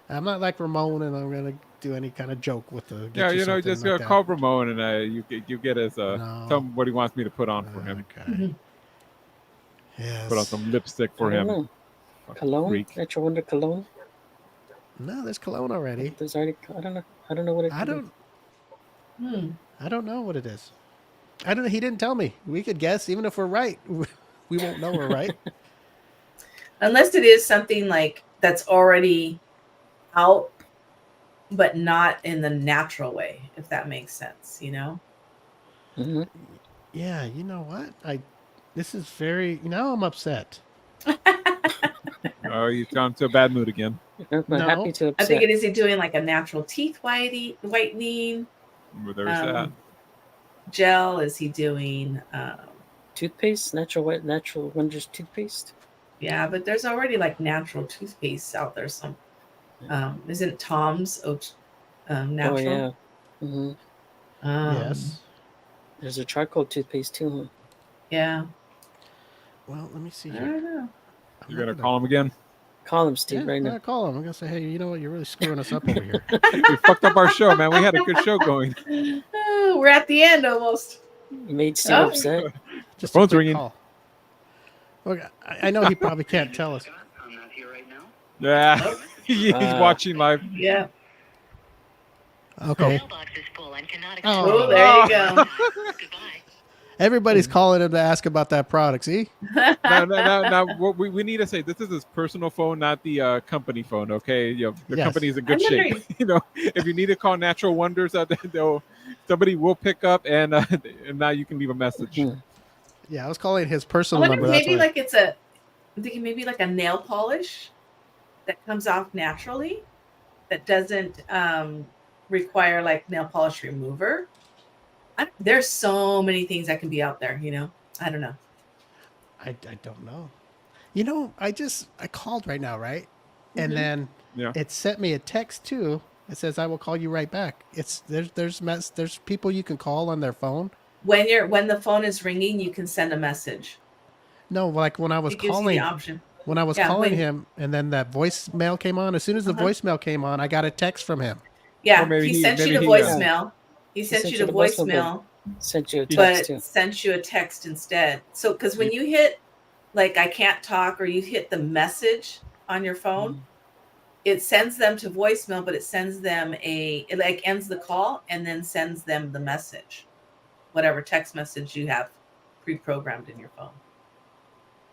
I'm not like Ramon, and I'm gonna do any kind of joke with the. Yeah, something just like that. call Ramon and you get his No. tell him what he wants me to put on for him. Okay. Yes. Put on some lipstick for I don't him. know. Cologne? Freak. Natural Wonder cologne? No, there's cologne already. There's already. I don't know. I don't know what it I could don't. Hmm. I don't know what it is. I don't know. He didn't tell me. We could guess, even if we're right. We won't know we're right. Unless it is something like that's already out, but not in the natural way, if that makes sense, be. Yeah, you know what? This is very. Now I'm upset. Oh, you got into a bad mood again. I'm No. happy to upset. I think it is he doing like a natural teeth whitening Well, there's that. um, gel. Is he doing? Toothpaste? Natural Wonders toothpaste? Yeah, but there's already like natural toothpaste out there. Some isn't Tom's natural? Oh, yeah. hmm Yes. There's a charcoal toothpaste too, huh? Yeah. Well, let me see I here. don't know. I'm You're not gonna call him again. Call him, Steve, Yeah, right I'm now. gonna call him. I'm gonna say, hey, you know what? You're really screwing us up over here. We fucked up our show, man. We had a good show going. Oh, we're at the end almost. You made Steve Oh. upset. Just phone's a quick ringing. call. Look, I know he probably can't tell us. I'm not here right now. Yeah, he's Uh, watching live. Yeah. Okay. Mailbox is full and cannot Oh. Oh, there you go. Goodbye. Everybody's calling him to ask about that product. See? Now, what we need to say, this is his personal phone, not the company phone. Okay, the Yes. company is in good I'm shape. wondering- If you need to call Natural Wonders, somebody will pick up, and now you can leave a message. Hmm. Yeah, I was calling his I personal wonder number. if That's maybe why. like I'm thinking maybe like a nail polish that comes off naturally that doesn't require like nail polish remover. There's so many things that can be out there, I don't know. I don't know. You know, I called right now, right? And Mhm. then Yeah. it sent me a text too. It says I will call you right back. There's people you can call on their phone. When the phone is ringing, you can send a message. No, like when I was It gives you calling the option. when I was Yeah, calling when- him, and then that voicemail came on. As soon as the Uh-huh. voicemail came on, I got a text from him. Yeah, Or maybe he he- sent you maybe the he, voicemail. He sent you the voicemail, Sent you a but text too. sent you a text instead. So, because when you hit like I can't talk, or you hit the message on your phone, it sends them to voicemail, but it sends them it like ends the call and then sends them the message, whatever text message you have pre-programmed in your phone.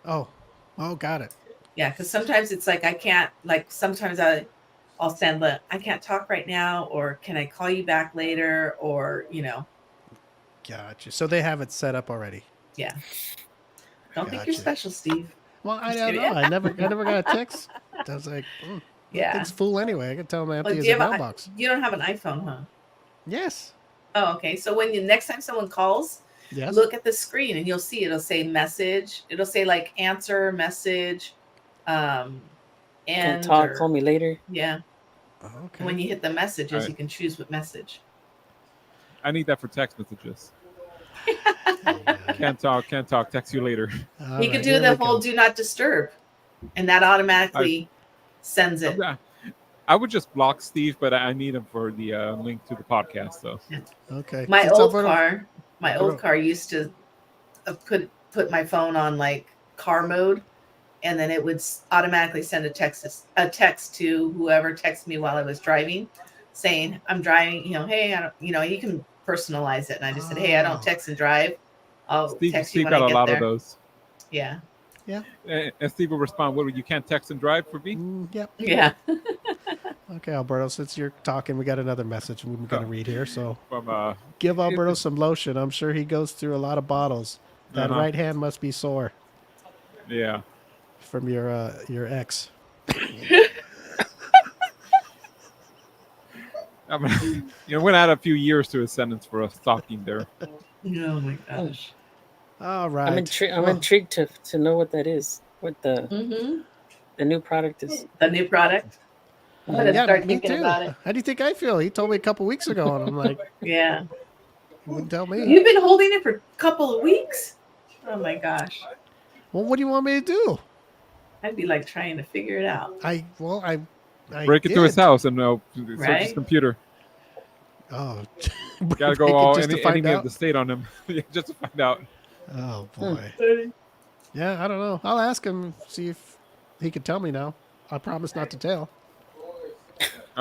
Oh, got it. Yeah, because sometimes it's like I can't, like sometimes I I'll send the I can't talk right now, or can I call you back later, or Gotcha. So they have it set up already. yeah. Don't think you're Gotcha. special, Steve. Well, I Just don't kidding. know. I never got a text. I was like, that Yeah. thing's full anyway. I can tell them I have Well, to use do a you have mailbox. you don't have an iPhone, huh? Yes. Oh, okay. So when next time someone calls, Yes. look at the screen and you'll see it'll say message. It'll say like answer message, Can and talk. Call me later. yeah. Okay. When you hit the messages, Right. you can choose what message. I need that for text messages. Can't talk. Text you later. All You right, could do here the we whole go. do not disturb, and that automatically sends it. I would just block Steve, but I need him for the link to the podcast. So Okay. My Since old Alberto- car used to put my phone on like car mode, and then it would automatically send a text to whoever texted me while I was driving, saying I'm driving. Hey, I don't. You can personalize it, and I just said, hey, I don't text and drive. I'll text you Steve when got I a get lot there. of those. Yeah. And Steve will respond, "What? You can't text and drive for me?" Yep. Yeah. Okay, Alberto. Since you're talking, we got another message we're going to read here. So From give Alberto some lotion. I'm sure he goes through a lot of bottles. That Uh-huh. right hand must be sore yeah. from your ex. I mean, we're gonna add a few years to his sentence for us talking there. Oh my gosh. All right. I'm intrigued to know what that is. What Mm-hmm. the new product is. The new product. I'm gonna Yeah, start me thinking too. about it. How do you think I feel? He told me a couple weeks ago, and I'm like, Yeah. he wouldn't tell me. You've been holding it for a couple of weeks? Oh my gosh. Well, what do you want me to do? I'd be like trying to figure it out. I Break into his did. house and search his Right? computer. Oh, Gotta go break it all just to any find of out. the state on him just to find out. Oh boy. Yeah, I don't know. I'll ask him, see if he could tell me now. I promise not to tell.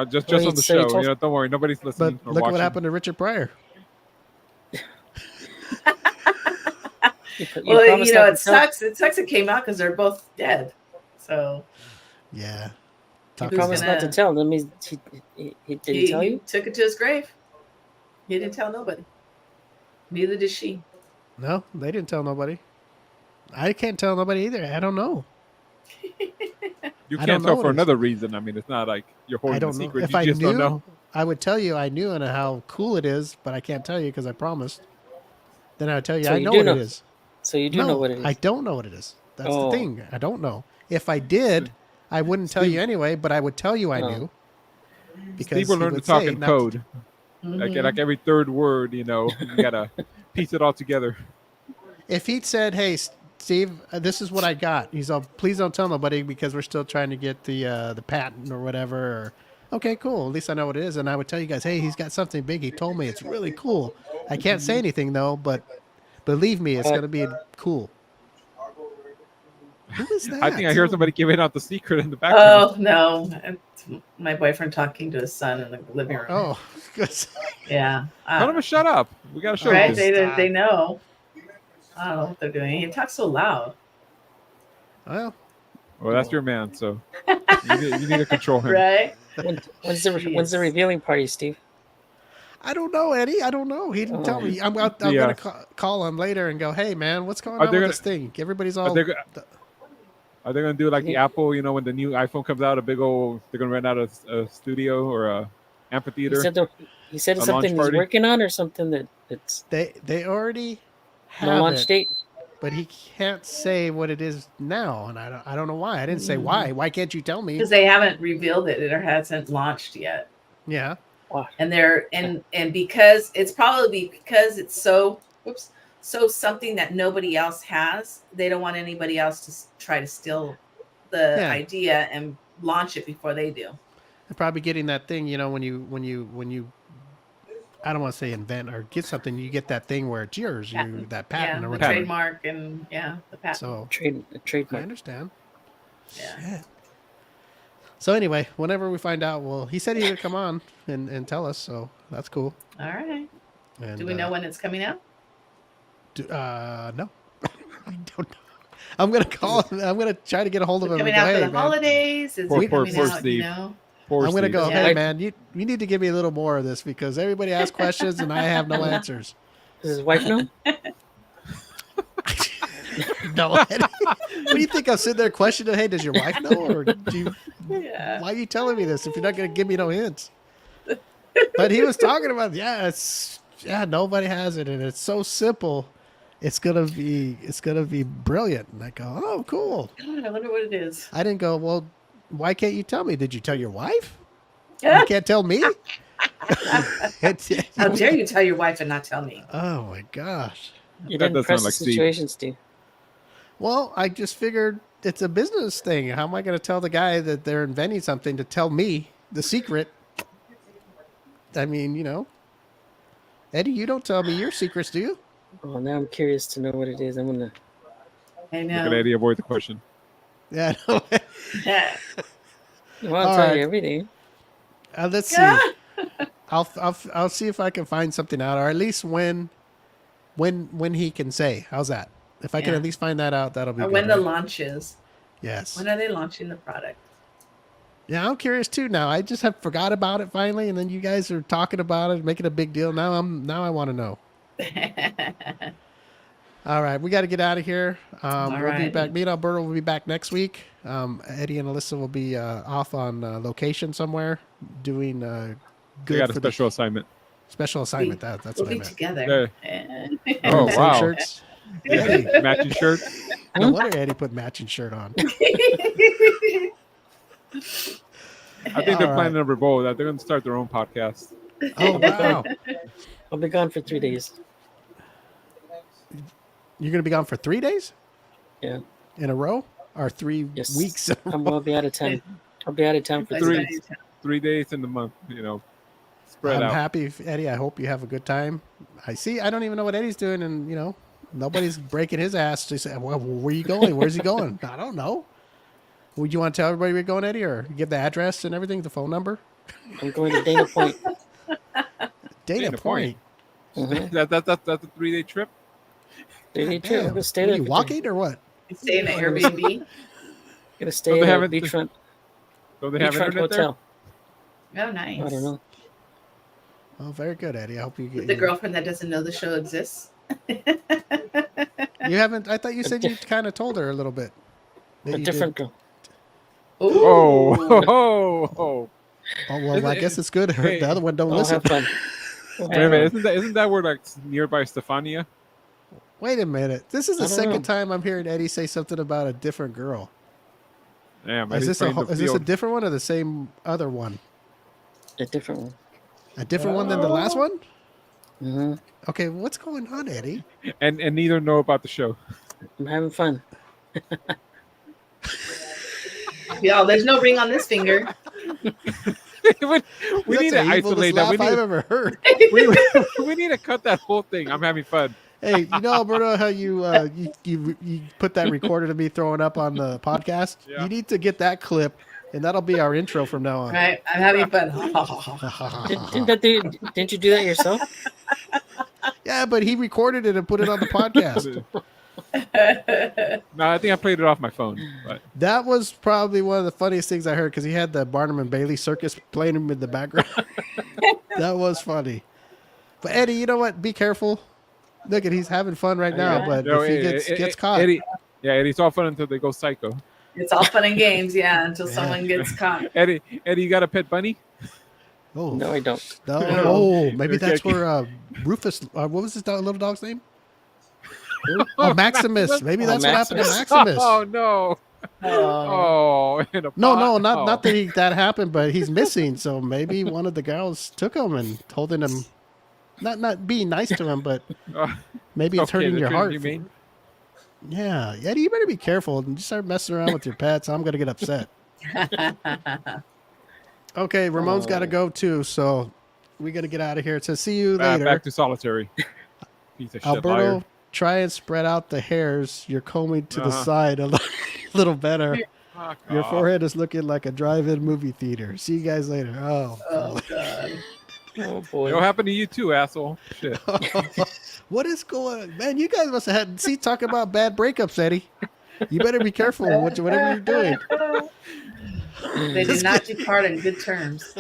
Just Well, on the so he show. told- Don't worry, nobody's listening But or look at watching. what happened to Richard Pryor. You Well, promised not it to tell? sucks. It sucks it came out because they're both dead. So Yeah. You Talk Who's promised gonna- not to tell. That means he didn't tell he you. took it to his grave. He didn't tell nobody. Neither did she. No, they didn't tell nobody. I can't tell nobody either. I don't know. You I don't can't know tell what for it is. another reason. I mean, it's not like you're I holding a don't know. secret. If You I just don't knew, know. I would tell you I knew and how cool it is, but I can't tell you because I promised. Then I would tell you So I you know do what know. it is. So you do No, know what it is. I don't know what it is. That's the Oh. thing. I don't know. If I did, I wouldn't tell you anyway, but I would tell you I Oh. knew. Because Steve will he learn to would talk say in not to- code. Mhm. Like every third word, you gotta piece it all together. If he'd said, "Hey, Steve, this is what I got," he's all, "Please don't tell nobody because we're still trying to get the patent or whatever." Or, okay, cool. At least I know what it is, and I would tell you guys, "Hey, he's got something big. He told me it's really cool. I can't say anything though, but believe me, it's gonna be cool." Who is that? I think I hear somebody giving out the secret in the background. Oh no. It's my boyfriend talking to his son in the living room. Oh, good. Yeah. Tell them to shut up. We got a show. Right? to do. They know. I don't know what they're doing. He talks so loud. Well, Well, that's your man, so you need to control him. Right? When's the revealing party, Steve? I don't know, Eddie. I don't know. He didn't tell me. I'm Yeah. gonna call him later and go, "Hey, man, what's going Are on they with gonna- this thing? Everybody's Are all." they gonna do like the Apple? When the new iPhone comes out, they're gonna rent out a studio or a amphitheater. He said it's A launch something he's party? working on, or something that's They already no have launch it, date. but he can't say what it is now, and I don't know why. I didn't say why. Why can't you tell me? Because they haven't revealed it. It hasn't launched yet. Yeah. Wow. And they're and because it's probably because it's so something that nobody else has. They don't want anybody else to try to steal the Yeah. idea and launch it before they do. They're probably getting that thing, when you I don't want to say invent or get something, you get that thing where it's yours, Patent. that patent Yeah, or the whatever. trademark and the patent. So I Trademark. understand. Yeah. Shit. So anyway, whenever we find out, well, he said he would come on and tell us, so that's cool. All right. And, Do we know when it's coming out? No, I don't know. I'm gonna call him. I'm gonna try to get a hold of him. Coming and go, out for "Hey, the man." holidays? Is Poor- it poor- coming poor out? Steve. I'm gonna go. Yeah. Hey man, you need to give me a little more of this because everybody asks questions and I have no answers. Does his wife know? No. Eddie. What do you think? I'm sitting there questioning. Hey, does your wife know, or do you? Yeah. Why are you telling me this if you're not gonna give me no hints? But he was talking about nobody has it, and it's so simple. It's gonna be brilliant. And I go, oh, cool. God, I wonder what it is. I didn't go, well, why can't you tell me? Did you tell your wife? You can't tell me? How dare you tell your wife and not tell me? Oh my gosh. You That didn't does press sound the like Steve. situation, Steve. Well, I just figured it's a business thing. How am I going to tell the guy that they're inventing something to tell me the secret? I mean, Eddie, you don't tell me your secrets, do you? Oh, now I'm curious to know what it is. I'm gonna. I Look at know. Eddie avoid the question. Yeah. I know. Well, I'll All tell right. you everything. Let's see. I'll see if I can find something out, or at least when he can say. How's that? If I can Yeah. at least find that out, that'll be Or good. when the right? launch is. Yes. When are they launching the product? Yeah, I'm curious too now. I just have forgot about it finally, and then you guys are talking about it, making a big deal. Now I want to know. All right, we got to get out of here. We'll be right. back. Me and Alberto will be back next week. Eddie and Alyssa will be off on location somewhere doing They good got a for special assignment. the special assignment. That's We'll what I be meant. together. Oh, Same wow. shirts. Eddie, Matching shirts. no wonder Eddie put matching shirt on. I think they're All planning right. a revolt. They're going to start their own podcast. Oh wow, I'll be gone for 3 days. you're gonna be gone for 3 days Yeah. in a row, or 3 Yes. weeks? In a row? I'll be out of town. I'll be out of town for Three. 3 days. 3 days in the month, spread I'm out. happy, Eddie. I hope you have a good time. I don't even know what Eddie's doing, and nobody's breaking his ass to say, well, where are you going? Where's he going? I don't know. Would you want to tell everybody we're going, Eddie, or give the address and everything, the phone number? I'm going to Dana Point. Dana Point. Mm-hmm. That's a 3-day trip. They need to. I'm Damn. gonna stay What, there. are you walking or what? You stay in an Airbnb? Gonna stay Don't they at have a it- beachfront Don't they have internet hotel. Oh, nice. I don't know. Oh, very good, Eddie. I hope you With get the girlfriend that doesn't know the show exists? You haven't. I thought you said you kind of told her a little bit. that A you different did. girl. there? Oh, Oh well, I guess it's good. Hey. The other one don't I'll listen. have fun. Wait a minute. Isn't that where like nearby Stefania? Wait a minute. This is the I don't second know. time I'm hearing Eddie say something about a different girl. Damn, Is Eddie's this playing the is this a field. different one or the same other one? A different one. A different one than the last one? Mm-hmm. Okay, what's going on, Eddie? and neither know about the show. I'm having fun. Y'all, there's no ring on this finger. we That's need to the evilest isolate that. laugh I've ever heard. We need to cut that whole thing. I'm having fun. Hey, Alberto, how you put that recorded of me throwing up on the podcast? Yeah. You need to get that clip, and that'll be our intro from now on. Right? I'm having fun. Didn't you do that yourself? Yeah, but he recorded it and put it on the podcast. No, I think I played it off my phone. But That was probably one of the funniest things I heard because he had the Barnum and Bailey circus playing him in the background. That was funny. But Eddie, you know what? Be careful. Look at he's having fun right now, Yeah. but no, if he gets caught, Eddie, it's all fun until they go psycho. It's all fun and games, yeah, until Yeah. someone gets caught. Eddie, you got a pet bunny? oh No, I don't. no. No. Oh, maybe Okay. that's where Rufus. What was his little dog's name? Oh, Maximus. Maybe that's what happened to Maximus. Oh no! Oh, in a No, pot? not that happened, but he's missing. So maybe one of the girls took him and holding him, not being nice to him, but Oh, maybe it's okay, hurting the your treating heart. you mean? Yeah, Eddie, you better be careful and just start messing around with your pets. I'm gonna get upset. Okay, Ramon's got to go too, so we got to get out of here. It says see you later. Back to solitary. Piece of shit Alberto, liar. try and spread out the hairs. You're combing to the Uh-huh. side a little better. Fuck Your off. forehead is looking like a drive-in movie theater. See you guys later. Oh, Oh, God. Oh boy. It'll happen to you too, asshole. Shit. what is going on? Man, you guys must have had, talk about bad breakups, Eddie. You better be careful with whatever you're doing. They did not depart on good terms.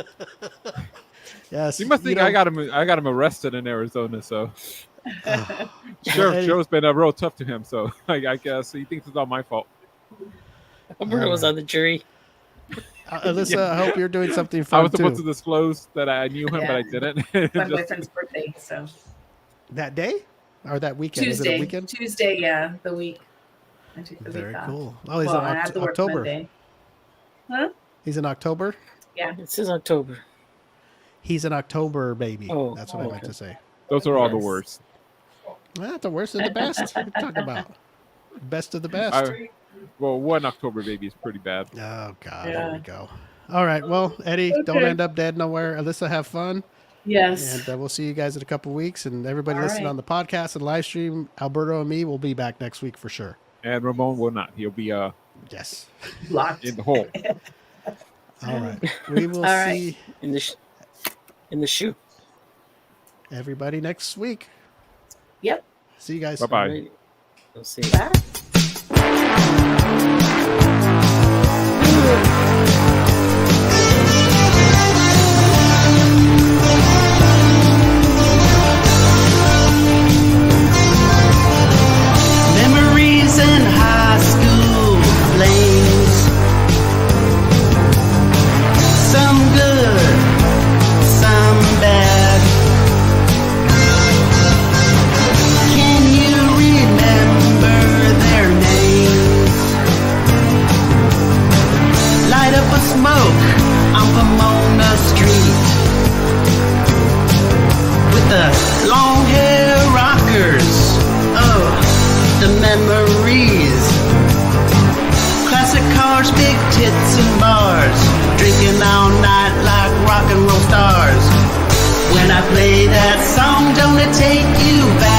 Yes. You must think know, I got him arrested in Arizona. So Eddie- Joe's been real tough to him. So I guess he thinks it's all my fault. Alberto was on the jury. Alyssa, I hope you're doing something I fun was supposed too. to disclose that I knew him, but I didn't. It's my Just- boyfriend's birthday, so That day or that weekend? Is it a Tuesday. weekend? Tuesday, yeah, the week. I took the Very week off. cool. Oh, he's Well, in I had to work October. Monday. Huh? He's in October. Yeah. It says October. He's an October baby. Oh, That's what I meant okay. to say. Those are all the Yes. worst. Not the worst of the best. What are you talking about? Best of the best. Well, one October baby is pretty bad. Oh God, Yeah. there we go. All right, well, Eddie, don't Okay. end up dead nowhere. Alyssa, have fun, Yes. and we'll see you guys in a couple weeks. And everybody All listening right. on the podcast and live stream, Alberto and me will be back next week for sure. And Ramon will not. He'll be Yes. Locked. in the hole. All right. We will All right. see In the shoe. everybody next week. Yep. See you guys. Bye-bye. Right. We'll see. Bye. Memories in high school flames. Some good, some bad. Can you remember their names? Light up a smoke on Pomona Street with the long hair rockers. Oh, the memories. Classic cars, big tits and bars. Drinking all night like rock and roll stars. When I play that song, don't it take you back?